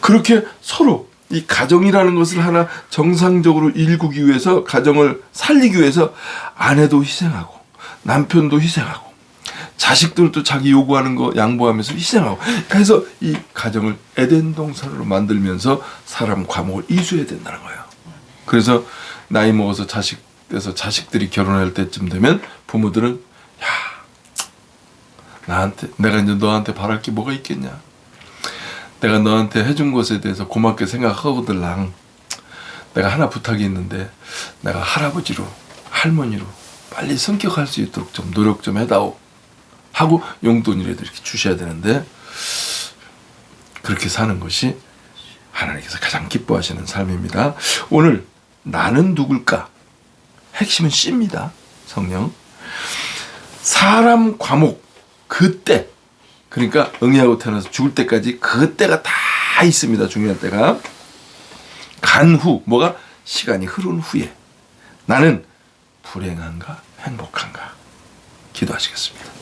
그렇게 서로 이 가정이라는 것을 하나 정상적으로 일구기 위해서, 가정을 살리기 위해서 아내도 희생하고 남편도 희생하고 자식들도 자기 요구하는 거 양보하면서 희생하고 해서 이 가정을 에덴 동산으로 만들면서 사람 과목을 이수해야 된다는 거예요. 그래서 나이 먹어서 자식들이 결혼할 때쯤 되면 부모들은 내가 이제 너한테 바랄 게 뭐가 있겠냐, 내가 너한테 해준 것에 대해서 고맙게 생각하거들랑 내가 하나 부탁이 있는데 내가 할아버지로 할머니로 빨리 성격할 수 있도록 좀 노력 좀 해다오 하고 용돈이라도 이렇게 주셔야 되는데, 그렇게 사는 것이 하나님께서 가장 기뻐하시는 삶입니다. 오늘 나는 누굴까? 핵심은 C입니다. 성령. 사람 과목, 그때, 그러니까 응애하고 태어나서 죽을 때까지 그때가 다 있습니다. 중요한 때가. 간 후, 뭐가? 시간이 흐른 후에 나는 불행한가 행복한가? 기도하시겠습니다.